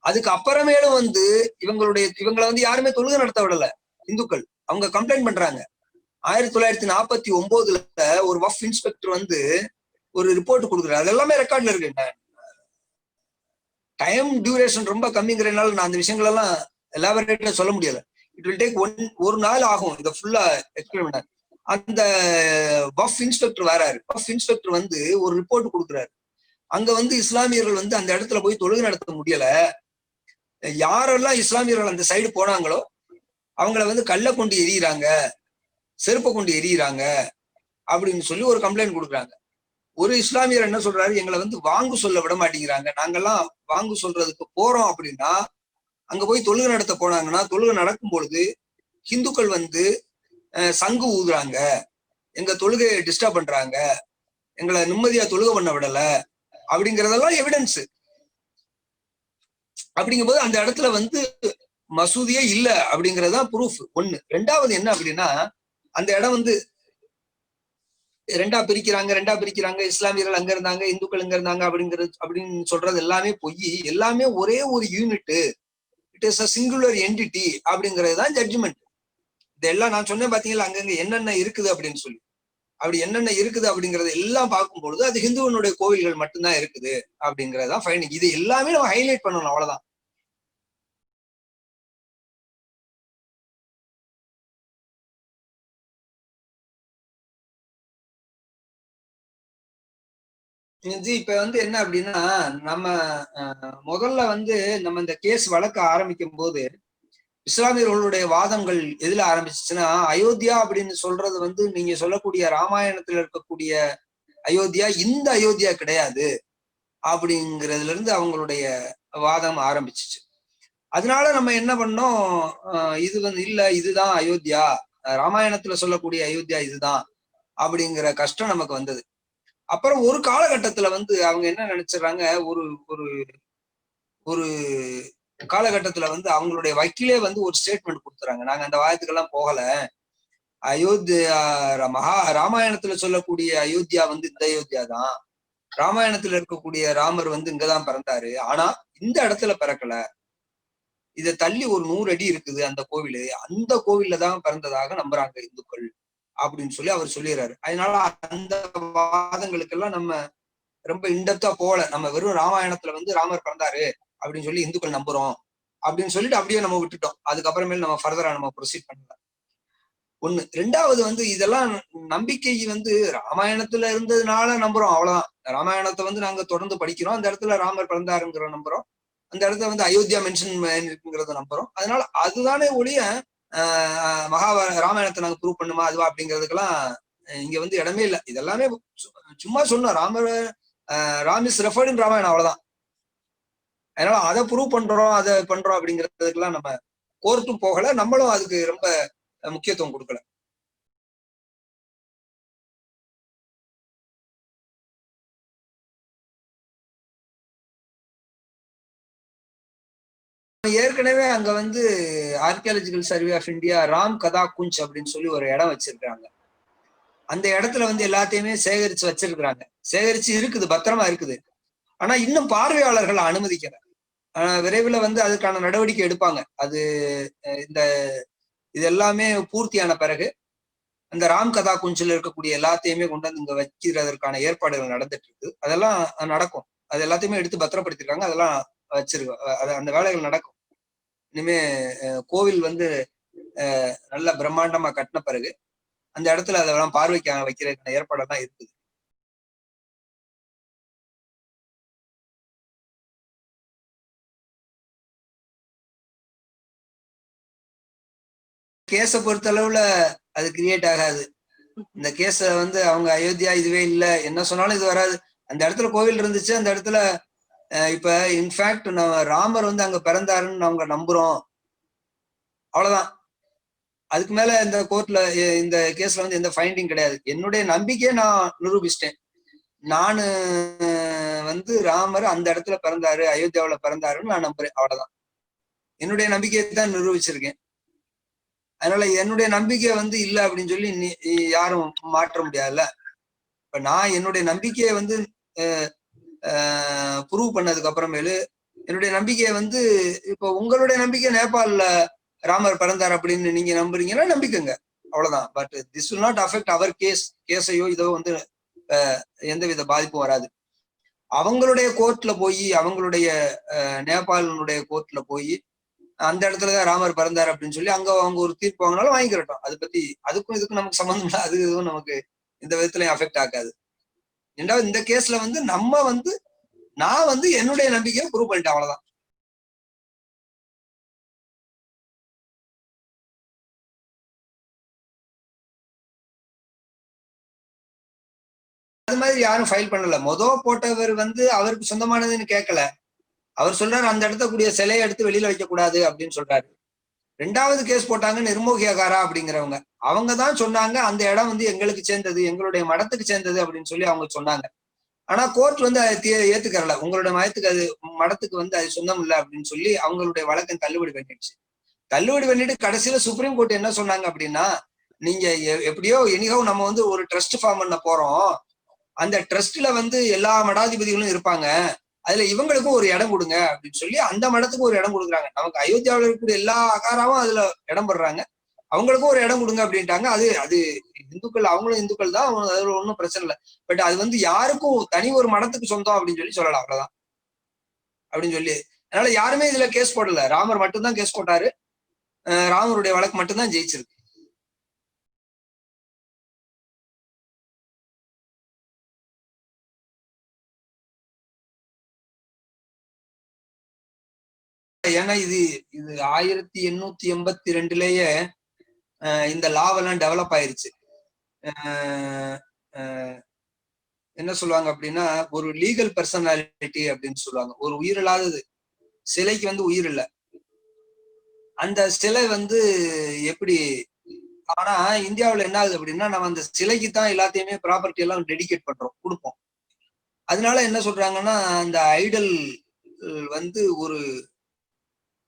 அதுக்கு அப்புறமேலும் வந்து இவங்களை வந்து யாருமே தொழுகை நடத்த விடல இந்துக்கள். அவங்க கம்ப்ளைண்ட் பண்றாங்க. 1949 ஒரு வஃப் இன்ஸ்பெக்டர் வந்து ஒரு ரிப்போர்ட் கொடுக்குறாரு. அது எல்லாமே ரெக்கார்ட்ல இருக்கு. டைம் டியூரேஷன் ரொம்ப கம்மிங்கிறதுனால நான் அந்த விஷயங்கள் எல்லாம் எலாபரேட்டா சொல்ல முடியல. இட் வில் டேக் ஒரு நாள் ஆகும் இதை ஃபுல்லா எக்ஸ்பிளைன் பண்ண. அந்த வஃப் இன்ஸ்பெக்டர் வராரு. வஃப் இன்ஸ்பெக்டர் வந்து ஒரு ரிப்போர்ட் கொடுக்குறாரு. அங்க வந்து இஸ்லாமியர்கள் வந்து அந்த இடத்துல போய் தொழுகை நடத்த முடியல, யாரெல்லாம் இஸ்லாமியர்கள் அந்த சைடு போனாங்களோ அவங்கள வந்து கல்லை கொண்டு எரியிறாங்க, செருப்பை கொண்டு எரியிறாங்க அப்படின்னு சொல்லி ஒரு கம்ப்ளைண்ட் கொடுக்குறாங்க. ஒரு இஸ்லாமியர் என்ன சொல்றாரு, எங்களை வந்து வாங்கு சொல்ல விட மாட்டேங்கிறாங்க, நாங்கெல்லாம் வாங்கு சொல்றதுக்கு போறோம் அப்படின்னா அங்க போய் தொழுகை நடத்த போனாங்கன்னா தொழுகை நடக்கும் பொழுது ஹிந்துக்கள் வந்து சங்கு ஊதுறாங்க, எங்க தொழுகையை டிஸ்டர்ப் பண்றாங்க, எங்களை நிம்மதியா தொழுகை பண்ண விடல அப்படிங்கறதெல்லாம் எவிடன்ஸ். அப்படிங்கும்போது அந்த இடத்துல வந்து மசூதியே இல்ல அப்படிங்கறதுதான் ப்ரூஃப். ஒண்ணு. ரெண்டாவது என்ன அப்படின்னா, அந்த இடம் வந்து ரெண்டா பிரிக்கிறாங்க, இஸ்லாமியர்கள் அங்க இருந்தாங்க, இந்துக்கள் இங்க இருந்தாங்க அப்படின்னு சொல்றது எல்லாமே பொய். எல்லாமே ஒரே ஒரு unit, it is a singular entity அப்படிங்கிறது தான் ஜட்ஜ்மெண்ட். இதெல்லாம் நான் சொன்னேன் பாத்தீங்களா, அங்கங்க என்னென்ன இருக்குது அப்படின்னு சொல்லி. அப்படி என்னென்ன இருக்குது அப்படிங்கறது எல்லாம் பார்க்கும் பொழுது அது ஹிந்துவனுடைய கோவில்கள் மட்டும்தான் இருக்குது அப்படிங்கறதுதான் ஃபைண்டிங். இது எல்லாமே நம்ம ஹைலைட் பண்ணணும், அவ்வளவுதான். இப்ப என்ன அப்படின்னா, நம்ம முதல்ல நம்ம இந்த கேஸ் வழக்க ஆரம்பிக்கும் போது இஸ்லாமியர்களுடைய வாதங்கள் எதுல ஆரம்பிச்சுச்சுன்னா, அயோத்தியா அப்படின்னு சொல்றது நீங்க சொல்லக்கூடிய ராமாயணத்துல இருக்கக்கூடிய அயோத்தியா இந்த அயோத்தியா கிடையாது அப்படிங்கிறதுல இருந்து அவங்களுடைய வாதம் ஆரம்பிச்சிச்சு. அதனால நம்ம என்ன பண்ணோம், இது இல்ல, இதுதான் அயோத்தியா, ராமாயணத்துல சொல்லக்கூடிய அயோத்தியா இதுதான் அப்படிங்கிற கஷ்டம் நமக்கு வந்தது. அப்புறம் ஒரு காலகட்டத்துல அவங்க என்ன நினைச்சிடறாங்க, ஒரு ஒரு ஒரு காலகட்டத்துல அவங்களுடைய வக்கீலே ஒரு ஸ்டேட்மெண்ட் கொடுத்துறாங்க, நாங்க அந்த வாதத்துக்கெல்லாம் போகல, அயோத்தியா ராமாயணத்துல சொல்லக்கூடிய அயோத்தியா இந்த அயோத்தியா தான், ராமாயணத்துல இருக்கக்கூடிய ராமர் இங்கதான் பிறந்தாரு, ஆனா இந்த இடத்துல பிறக்கல, இதை தள்ளி ஒரு 100 அடி இருக்குது அந்த கோவிலு, அந்த கோவில்ல தான் பிறந்ததாக நம்புறாங்க இந்துக்கள் அப்படின்னு சொல்லி அவர் சொல்லிடுறாரு. அதனால அந்த வாதங்களுக்கெல்லாம் நம்ம ரொம்ப இன்டெப்தா போல, நம்ம வெறும் ராமாயணத்துல ராமர் பிறந்தாரு அப்படின்னு சொல்லி இந்துக்கள் நம்புறோம் அப்படின்னு சொல்லிட்டு அப்படியே நம்ம விட்டுட்டோம். அதுக்கப்புறமேல நம்ம ஃபர்தரா நம்ம ப்ரொசீட் பண்ணல. ஒண்ணு. ரெண்டாவது இதெல்லாம் நம்பிக்கை ராமாயணத்துல இருந்ததுனால நம்புறோம், அவ்வளவுதான். ராமாயணத்தை நாங்க தொடர்ந்து படிக்கிறோம், அந்த இடத்துல ராமர் பிறந்தாருங்கிற நம்புறோம், அந்த இடத்துல அயோத்தியா மென்ஷன் இருக்குங்கிறத நம்புறோம். அதனால அதுதானே ஒழிய ராமாயணத்தை நாங்க ப்ரூவ் பண்ணுமா அதுவா அப்படிங்கிறதுக்கெல்லாம் இங்க இடமே இல்லை. இதெல்லாமே சும்மா சொன்னோம், ராம் இஸ் ரெஃபர்ட் இன் ராமாயணம், அவ்வளவுதான். அதனால அதை ப்ரூவ் பண்றோம், அதை பண்றோம் அப்படிங்கிறதுக்கெல்லாம் நம்ம கோர்ட்டும் போகல, நம்மளும் அதுக்கு ரொம்ப முக்கியத்துவம் கொடுக்கல. ஏற்கனவே அங்க Archaeological Survey of India Ram Katha Kunj அப்படின்னு சொல்லி ஒரு இடம் வச்சிருக்காங்க. அந்த இடத்துல எல்லாத்தையுமே சேகரிச்சு வச்சிருக்கிறாங்க, சேகரிச்சு இருக்குது, பத்திரமா இருக்குது. ஆனா இன்னும் பார்வையாளர்கள் அனுமதிக்கல. விரைவில் அதுக்கான நடவடிக்கை எடுப்பாங்க. அது இந்த இது எல்லாமே பூர்த்தியான பிறகு அந்த ராம் கதா குஞ்சில் இருக்கக்கூடிய எல்லாத்தையுமே கொண்டு இங்க வைக்கிறதற்கான ஏற்பாடுகள் நடந்துட்டு இருக்கு. அதெல்லாம் நடக்கும், அது எல்லாத்தையுமே எடுத்து பத்திரப்படுத்திருக்காங்க, அதெல்லாம் வச்சிருக்கோம், அந்த வேலைகள் நடக்கும். இனிமே கோவில் நல்ல பிரம்மாண்டமா கட்டின பிறகு அந்த இடத்துல அதெல்லாம் பார்வைக்காக வைக்கிறதுக்கான ஏற்பாடெல்லாம் இருக்குது. கேஸை பொறுத்தளவுல அது கிரியேட் ஆகாது. இந்த கேஸ அவங்க அயோத்தியா இதுவே இல்ல என்ன சொன்னாலும் இது வராது. அந்த இடத்துல கோவில் இருந்துச்சு, அந்த இடத்துல இப்ப இன்ஃபேக்ட் நம்ம ராமர் அங்க பிறந்தாருன்னு அவங்க நம்புறோம், அவ்வளவுதான். அதுக்கு மேல இந்த கோர்ட்ல இந்த கேஸ்ல எந்த ஃபைண்டிங் கிடையாது. என்னுடைய நம்பிக்கையை நான் நிரூபிச்சிட்டேன். நானு ராமர் அந்த இடத்துல பிறந்தாரு, அயோத்தியாவுல பிறந்தாருன்னு நான் நம்புறேன், அவ்வளவுதான். என்னுடைய நம்பிக்கையை தான் நிரூபிச்சிருக்கேன். அதனால என்னுடைய நம்பிக்கை இல்லை அப்படின்னு சொல்லி யாரும் மாற்ற முடியாதுல்ல. இப்ப நான் என்னுடைய நம்பிக்கையை ப்ரூவ் பண்ணதுக்கு அப்புறமேலு என்னுடைய நம்பிக்கையை இப்ப உங்களுடைய நம்பிக்கை நேபாள்ல ராமர் பிறந்தார் அப்படின்னு நீங்க நம்புறீங்கன்னா நம்பிக்கைங்க, அவ்வளவுதான். But this will not affect அவர் கேஸையோ இதோ எந்தவித பாதிப்பும் வராது. அவங்களுடைய கோர்ட்ல போய், அவங்களுடைய நேபாளினுடைய கோர்ட்ல போய் அந்த இடத்துலதான் ராமர் பிறந்தார் அப்படின்னு சொல்லி அங்க அவங்க ஒரு தீர்ப்பு வாங்கினாலும் வாங்கிக்கிறட்டும். அதை பத்தி அதுக்கும் இதுக்கும் நமக்கு சம்மந்தம் இல்லை, அது எதுவும் நமக்கு இந்த விதத்துலயும் அஃபெக்ட் ஆகாது. ரெண்டாவது இந்த கேஸ்ல நம்ம நான் என்னுடைய நம்பிக்கையை ப்ரூவ் பண்ணிட்டேன், அவ்வளவுதான். அது மாதிரி யாரும் ஃபைல் பண்ணல. போட்டவர் அவருக்கு சொந்தமானதுன்னு கேட்கல. அவர் சொல்றாரு அந்த இடத்தக்கூடிய சிலையை எடுத்து வெளியில வைக்க கூடாது அப்படின்னு சொல்றாரு. ரெண்டாவது கேஸ் போட்டாங்க நிர்மோகியகாரா அப்படிங்கிறவங்க, அவங்க தான் சொன்னாங்க அந்த இடம் எங்களுக்கு சேர்ந்தது, எங்களுடைய மடத்துக்கு சேர்ந்தது அப்படின்னு சொல்லி அவங்க சொன்னாங்க. ஆனா கோர்ட் அதை ஏத்துக்கறல, உங்களுடைய மடத்துக்கு அது சொந்தம் இல்லை அப்படின்னு சொல்லி அவங்களுடைய வழக்கை தள்ளுபடி பண்ணிடுச்சு. தள்ளுபடி பண்ணிட்டு கடைசியில சுப்ரீம் கோர்ட் என்ன சொன்னாங்க அப்படின்னா, நீங்க எப்படியோ எனிகோ நம்ம ஒரு ட்ரஸ்ட் ஃபார்ம் பண்ண போறோம், அந்த ட்ரஸ்ட்ல எல்லா மடாதிபதிகளும் இருப்பாங்க, அதுல இவங்களுக்கும் ஒரு இடம் கொடுங்க அப்படின்னு சொல்லி அந்த மடத்துக்கு ஒரு இடம் கொடுக்குறாங்க. நமக்கு அயோத்தியாவில் இருக்கக்கூடிய எல்லா அகாராவும் அதுல இடம் போடுறாங்க. அவங்களுக்கும் ஒரு இடம் கொடுங்க அப்படின்ட்டாங்க. அது அது இந்துக்கள், அவங்களும் இந்துக்கள் தான், அதுல ஒன்றும் பிரச்சனை இல்லை. பட் அது வந்து யாருக்கும் தனி ஒரு மடத்துக்கு சொந்தம் அப்படின்னு சொல்லலாம், அவ்வளவுதான் அப்படின்னு சொல்லி. அதனால யாருமே இதுல கேஸ் போடல. ராமர் மட்டும்தான் கேஸ் போட்டாரு. ராமருடைய வழக்கு மட்டும்தான் ஜெயிச்சிருக்கு. ஏன்னா இது இது 1882லயே இந்த லாவெல்லாம் டெவலப் ஆயிருச்சு. என்ன சொல்லுவாங்க அப்படின்னா, ஒரு லீகல் பர்சனாலிட்டி அப்படின்னு சொல்லுவாங்க. ஒரு உயிர் இல்லாதது, சிலைக்கு வந்து உயிர் இல்லை. அந்த சிலை வந்து எப்படி, ஆனா இந்தியாவுல என்ன ஆகுது அப்படின்னா, நம்ம அந்த சிலைக்கு தான் எல்லாத்தையுமே ப்ராப்பர்ட்டி எல்லாம் டெடிகேட் பண்றோம், கொடுப்போம். அதனால என்ன சொல்றாங்கன்னா, அந்த ஐடல் வந்து ஒரு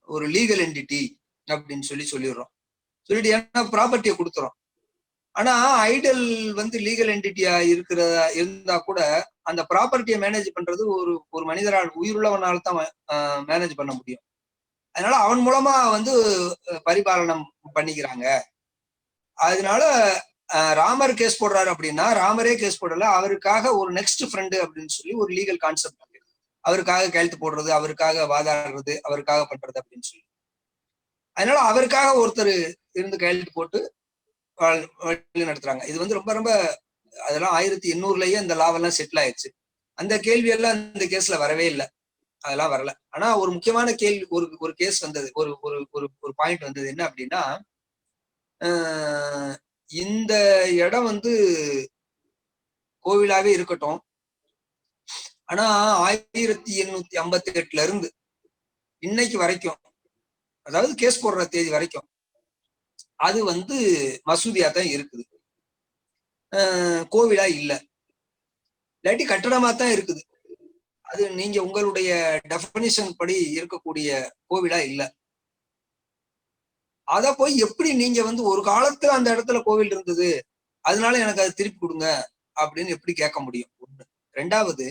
ஒரு லீகல் என்டிட்டி அப்படின்னு சொல்லிடுறோம். சொல்லிட்டு ஏன்னா ப்ராப்பர்ட்டியை கொடுத்துறோம். ஆனா ஐடல் வந்து லீகல் என்டிட்டியா இருக்கிறதா இருந்தா கூட அந்த ப்ராப்பர்ட்டியை மேனேஜ் பண்றது ஒரு ஒரு மனிதரால், உயிருள்ளவனால தான் மேனேஜ் பண்ண முடியும். அதனால அவன் மூலமா வந்து பரிபாலனம் பண்ணிக்கிறாங்க. அதனால ராமர் கேஸ் போடுறாரு அப்படின்னா, ராமரே கேஸ் போடல, அவருக்காக ஒரு நெக்ஸ்ட் ஃப்ரெண்டு அப்படின்னு சொல்லி ஒரு லீகல் கான்செப்ட் இருக்கு. அவருக்காக கையெழுத்து போடுறது, அவருக்காக வாதாடுறது, அவருக்காக பண்றது அப்படின்னு சொல்லி. அதனால அவருக்காக ஒருத்தர் இருந்து கையெழுத்து போட்டு வழி நடத்துறாங்க. இது வந்து ரொம்ப ரொம்ப அதெல்லாம் 1800லயே அந்த லாவெல்லாம் செட்டில் ஆயிடுச்சு. அந்த கேள்வி எல்லாம் இந்த கேஸ்ல வரவே இல்லை, அதெல்லாம் வரல. ஆனா ஒரு முக்கியமான கேள்வி, ஒரு ஒரு கேஸ் வந்தது, ஒரு ஒரு ஒரு பாயிண்ட் வந்தது. என்ன அப்படின்னா, இந்த இடம் வந்து கோவிலாவே இருக்கட்டும், ஆனா 1858 இருந்து இன்னைக்கு வரைக்கும், அதாவது கேஸ் போடுற தேதி வரைக்கும் அது வந்து மசூதியா தான் இருக்குது, கோவிலா இல்ல, இல்லாட்டி கட்டடமா தான் இருக்குது. அது நீங்க உங்களுடைய டெஃபினிஷன் படி இருக்கக்கூடிய கோவிலா இல்ல. அத போய் எப்படி நீங்க வந்து ஒரு காலத்துல அந்த இடத்துல கோவில் இருந்தது, அதனால எனக்கு அதை திருப்பி கொடுங்க அப்படின்னு எப்படி கேட்க முடியும்? ஒண்ணு. ரெண்டாவது,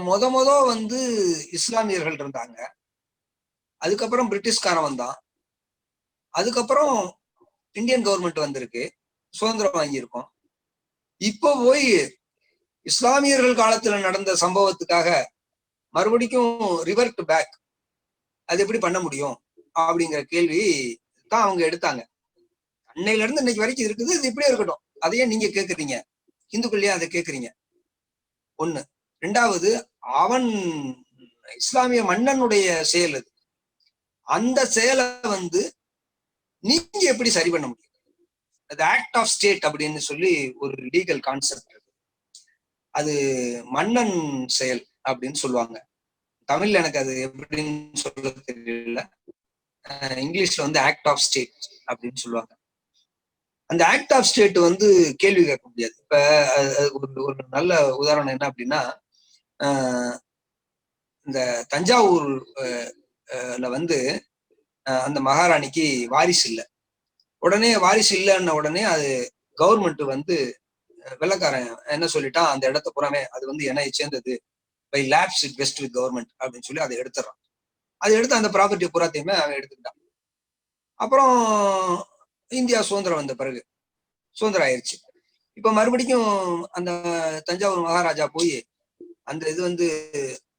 முத வந்து இஸ்லாமியர்கள் இருந்தாங்க, அதுக்கப்புறம் பிரிட்டிஷ்காரன் வந்தான், அதுக்கப்புறம் இந்தியன் கவர்மெண்ட் வந்திருக்கு, சுதந்திரம் வாங்கியிருக்கோம். இப்போ போய் இஸ்லாமியர்கள் காலத்துல நடந்த சம்பவத்துக்காக மறுபடிக்கும் ரிவர்ட் பேக், அது எப்படி பண்ண முடியும் அப்படிங்கிற கேள்வி தான் அவங்க எடுத்தாங்க. அன்னையில இருந்து இன்னைக்கு வரைக்கும் இருக்குது, இது இப்படியே இருக்கட்டும், அதையே நீங்க கேக்குறீங்க, இந்துக்கள்லயே அதை கேக்குறீங்க. ஒண்ணு. ரெண்டாவது, அவன் இஸ்லாமிய மன்னனுடைய செயல் அது. அந்த செயலை வந்து நீங்க எப்படி சரி பண்ண முடியும்? அது ஆக்ட் ஆஃப் ஸ்டேட் அப்படின்னு சொல்லி ஒரு லீகல் கான்செப்ட் இருக்கு. அது மன்னன் செயல் அப்படின்னு சொல்லுவாங்க. தமிழ்ல எனக்கு அது எப்படின்னு சொல்ல தெரியல. இங்கிலீஷ்ல வந்து ஆக்ட் ஆஃப் ஸ்டேட் அப்படின்னு சொல்லுவாங்க. அந்த ஆக்ட் ஆஃப் ஸ்டேட் வந்து கேள்வி கேட்க முடியாது. இப்ப ஒரு நல்ல உதாரணம் என்ன அப்படின்னா, இந்த தஞ்சாவூர்ல வந்து அந்த மகாராணிக்கு வாரிசு இல்லை. உடனே வாரிசு இல்லைன்ன உடனே அது கவர்மெண்ட் வந்து, வெள்ளக்காரன் என்ன சொல்லிட்டான், அந்த இடத்த புறமே அது வந்து என்னை சேர்ந்தது, பை லேப்ஸ் இட் பெஸ்ட் வித் கவர்மெண்ட் அப்படின்னு சொல்லி அதை எடுத்துறான். அதை எடுத்து அந்த ப்ராப்பர்ட்டி புறாத்தையுமே அவன் எடுத்துக்கிட்டான். அப்புறம் இந்தியா சுதந்திரம் வந்த பிறகு சுதந்திரம் ஆயிடுச்சு. இப்ப மறுபடியும் அந்த தஞ்சாவூர் மகாராஜா போய் அந்த இது வந்து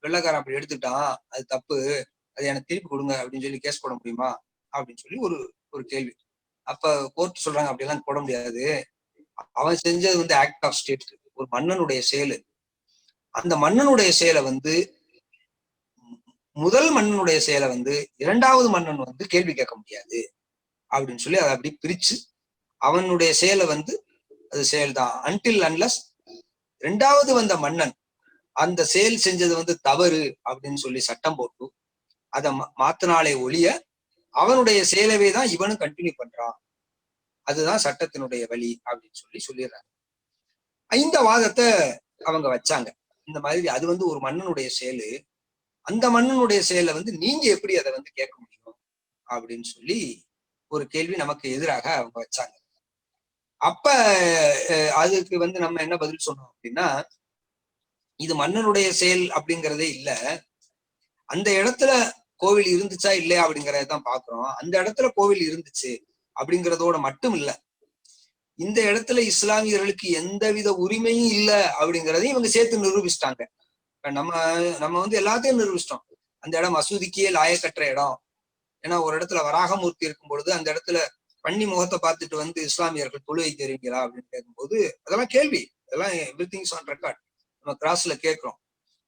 வெள்ளக்காரன் அப்படி எடுத்துட்டான், அது தப்பு, அது எனக்கு திருப்பி கொடுங்க அப்படின்னு சொல்லி கேஸ் போட முடியுமா அப்படின்னு சொல்லி ஒரு ஒரு கேள்வி. அப்ப கோர்ட் சொல்றாங்க, அப்படியெல்லாம் போட முடியாது, அவன் செஞ்சது வந்து ஆக்ட் ஆஃப் ஸ்டேட், ஒரு மன்னனுடைய செயல். அந்த மன்னனுடைய செயலை வந்து, முதல் மன்னனுடைய செயலை வந்து இரண்டாவது மன்னன் வந்து கேள்வி கேட்க முடியாது அப்படின்னு சொல்லி அதை அப்படி பிரிச்சு, அவனுடைய செயலை வந்து அது செயல்தான் அன்டில் அன்லஸ் ரெண்டாவது வந்த மன்னன் அந்த செயல் செஞ்சது வந்து தவறு அப்படின்னு சொல்லி சட்டம் போட்டு அதை மாத்தினாலே ஒழிய அவனுடைய செயலவே தான் இவனும் கண்டினியூ பண்றான், அதுதான் சட்டத்தினுடைய வழி அப்படின்னு சொல்லிடுறாங்க. இந்த வாதத்தை அவங்க வச்சாங்க. இந்த மாதிரி அது வந்து ஒரு மன்னனுடைய செயலு, அந்த மன்னனுடைய செயலை வந்து நீங்க எப்படி அதை வந்து கேட்க முடியும் அப்படின்னு சொல்லி ஒரு கேள்வி நமக்கு எதிராக அவங்க வச்சாங்க. அப்ப அதுக்கு வந்து நம்ம என்ன பதில் சொன்னோம் அப்படின்னா, இது மன்னனுடைய செயல் அப்படிங்கிறதே இல்ல, அந்த இடத்துல கோவில் இருந்துச்சா இல்லையா அப்படிங்கறதான் பாக்குறோம். அந்த இடத்துல கோவில் இருந்துச்சு, அப்படிங்கிறதோட மட்டும் இல்ல, இந்த இடத்துல இஸ்லாமியர்களுக்கு எந்தவித உரிமையும் இல்ல அப்படிங்கிறதையும் இவங்க சேர்த்து நிரூபிச்சிட்டாங்க. நம்ம நம்ம வந்து எல்லாத்தையும் நிரூபிச்சிட்டோம். அந்த இடம் மசூதிக்கே லாயக்கற்ற இடம். ஏன்னா ஒரு இடத்துல வராகமூர்த்தி இருக்கும் பொழுது அந்த இடத்துல பன்னி முகத்தை பார்த்துட்டு வந்து இஸ்லாமியர்கள் தொழுகை தெரிவிங்களா அப்படின்னு கேட்கும்போது அதெல்லாம் கேள்வி, அதெல்லாம் எவ்ரி திங்ஸ் ஆன் ரெக்கார்ட். நம்ம கிராஸ்ல கேட்கிறோம்.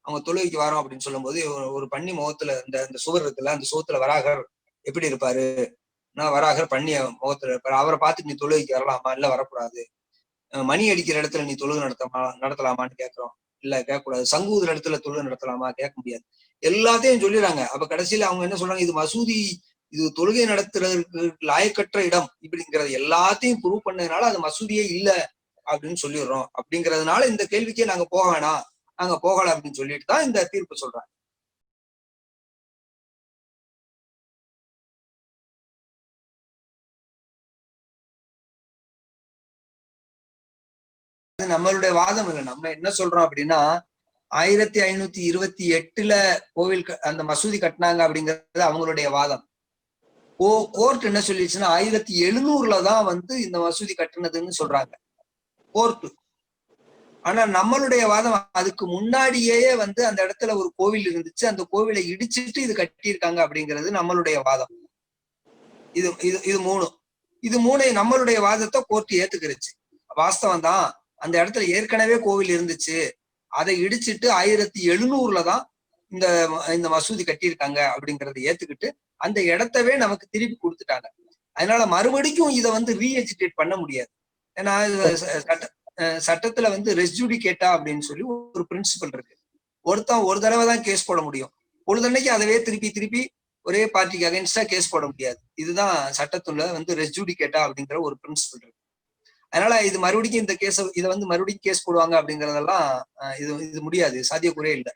அவங்க தொழுகைக்கு வரோம் அப்படின்னு சொல்லும் போது ஒரு பன்னி முகத்துல இந்த சுவர் இருக்குல்ல, அந்த சுவத்துல வராகர் எப்படி இருப்பாரு, நான் வராகர் பன்னிய முகத்துல இருப்பாரு, அவரை பார்த்துட்டு நீ தொழுகைக்கு வரலாமா, இல்ல வரக்கூடாது. மணி அடிக்கிற இடத்துல நீ தொழுகை நடத்தலாமான்னு கேட்கிறோம். இல்ல கேட்கக்கூடாது. சங்கூதுற இடத்துல தொழுகை நடத்தலாமா, கேட்க முடியாது. எல்லாத்தையும் சொல்லிடுறாங்க. அப்ப கடைசியில அவங்க என்ன சொல்றாங்க, இது மசூதி, இது தொழுகை நடத்துறதுக்கு லாயக்கற்ற இடம் இப்படிங்கிறது எல்லாத்தையும் ப்ரூவ் பண்ணதுனால அது மசூதியே இல்ல அப்படின்னு சொல்லிடுறோம். அப்படிங்கிறதுனால இந்த கேள்விக்கே நாங்க போக வேணாம், நாங்க போகல அப்படின்னு சொல்லிட்டு தான் இந்த தீர்ப்பு சொல்றாங்க. நம்மளுடைய வாதம் இல்லை. நம்ம என்ன சொல்றோம் அப்படின்னா, 1528 கோவில் அந்த மசூதி கட்டினாங்க அப்படிங்கிறது அவங்களுடைய வாதம். கோர்ட் என்ன சொல்லிடுச்சுன்னா 1700 தான் வந்து இந்த மசூதி கட்டினதுன்னு சொல்றாங்க கோர்ட். ஆனா நம்மளுடைய வாதம் அதுக்கு முன்னாடியே வந்து அந்த இடத்துல ஒரு கோவில் இருந்துச்சு, அந்த கோவிலை இடிச்சிட்டு இது கட்டியிருக்காங்க அப்படிங்கிறது நம்மளுடைய வாதம். இது இது இது மூணு இது மூணு நம்மளுடைய வாதத்தை கோர்ட் ஏத்துக்கிருச்சு. வாஸ்தவம் தான், அந்த இடத்துல ஏற்கனவே கோவில் இருந்துச்சு, அதை இடிச்சிட்டு 1700 தான் இந்த இந்த மசூதி கட்டியிருக்காங்க அப்படிங்கறத ஏத்துக்கிட்டு அந்த இடத்தவே நமக்கு திருப்பி கொடுத்துட்டாங்க. அதனால மறுபடிக்கும் இதை வந்து ரீஎஜுகேட் பண்ண முடியாது. ஏன்னா சட்டத்துல வந்து ரெஸ்ஜுடிகேட்டா அப்படின்னு சொல்லி ஒரு பிரின்சிபல் இருக்கு. ஒருத்தன் ஒரு தடவை தான் கேஸ் போட முடியும். பொழுதன்னைக்கு அதவே திருப்பி திருப்பி ஒரே பார்ட்டிக்கு அகைன்ஸ்டா கேஸ் போட முடியாது. இதுதான் சட்டத்துல வந்து ரெஸ்ஜுடிகேட்டா அப்படிங்கிற ஒரு பிரின்சிபல் இருக்கு. அதனால இது மறுபடியும் இந்த கேஸ், இதை வந்து மறுபடியும் கேஸ் போடுவாங்க அப்படிங்கறதெல்லாம் இது முடியாது, சாத்தியக்குறையே இல்லை.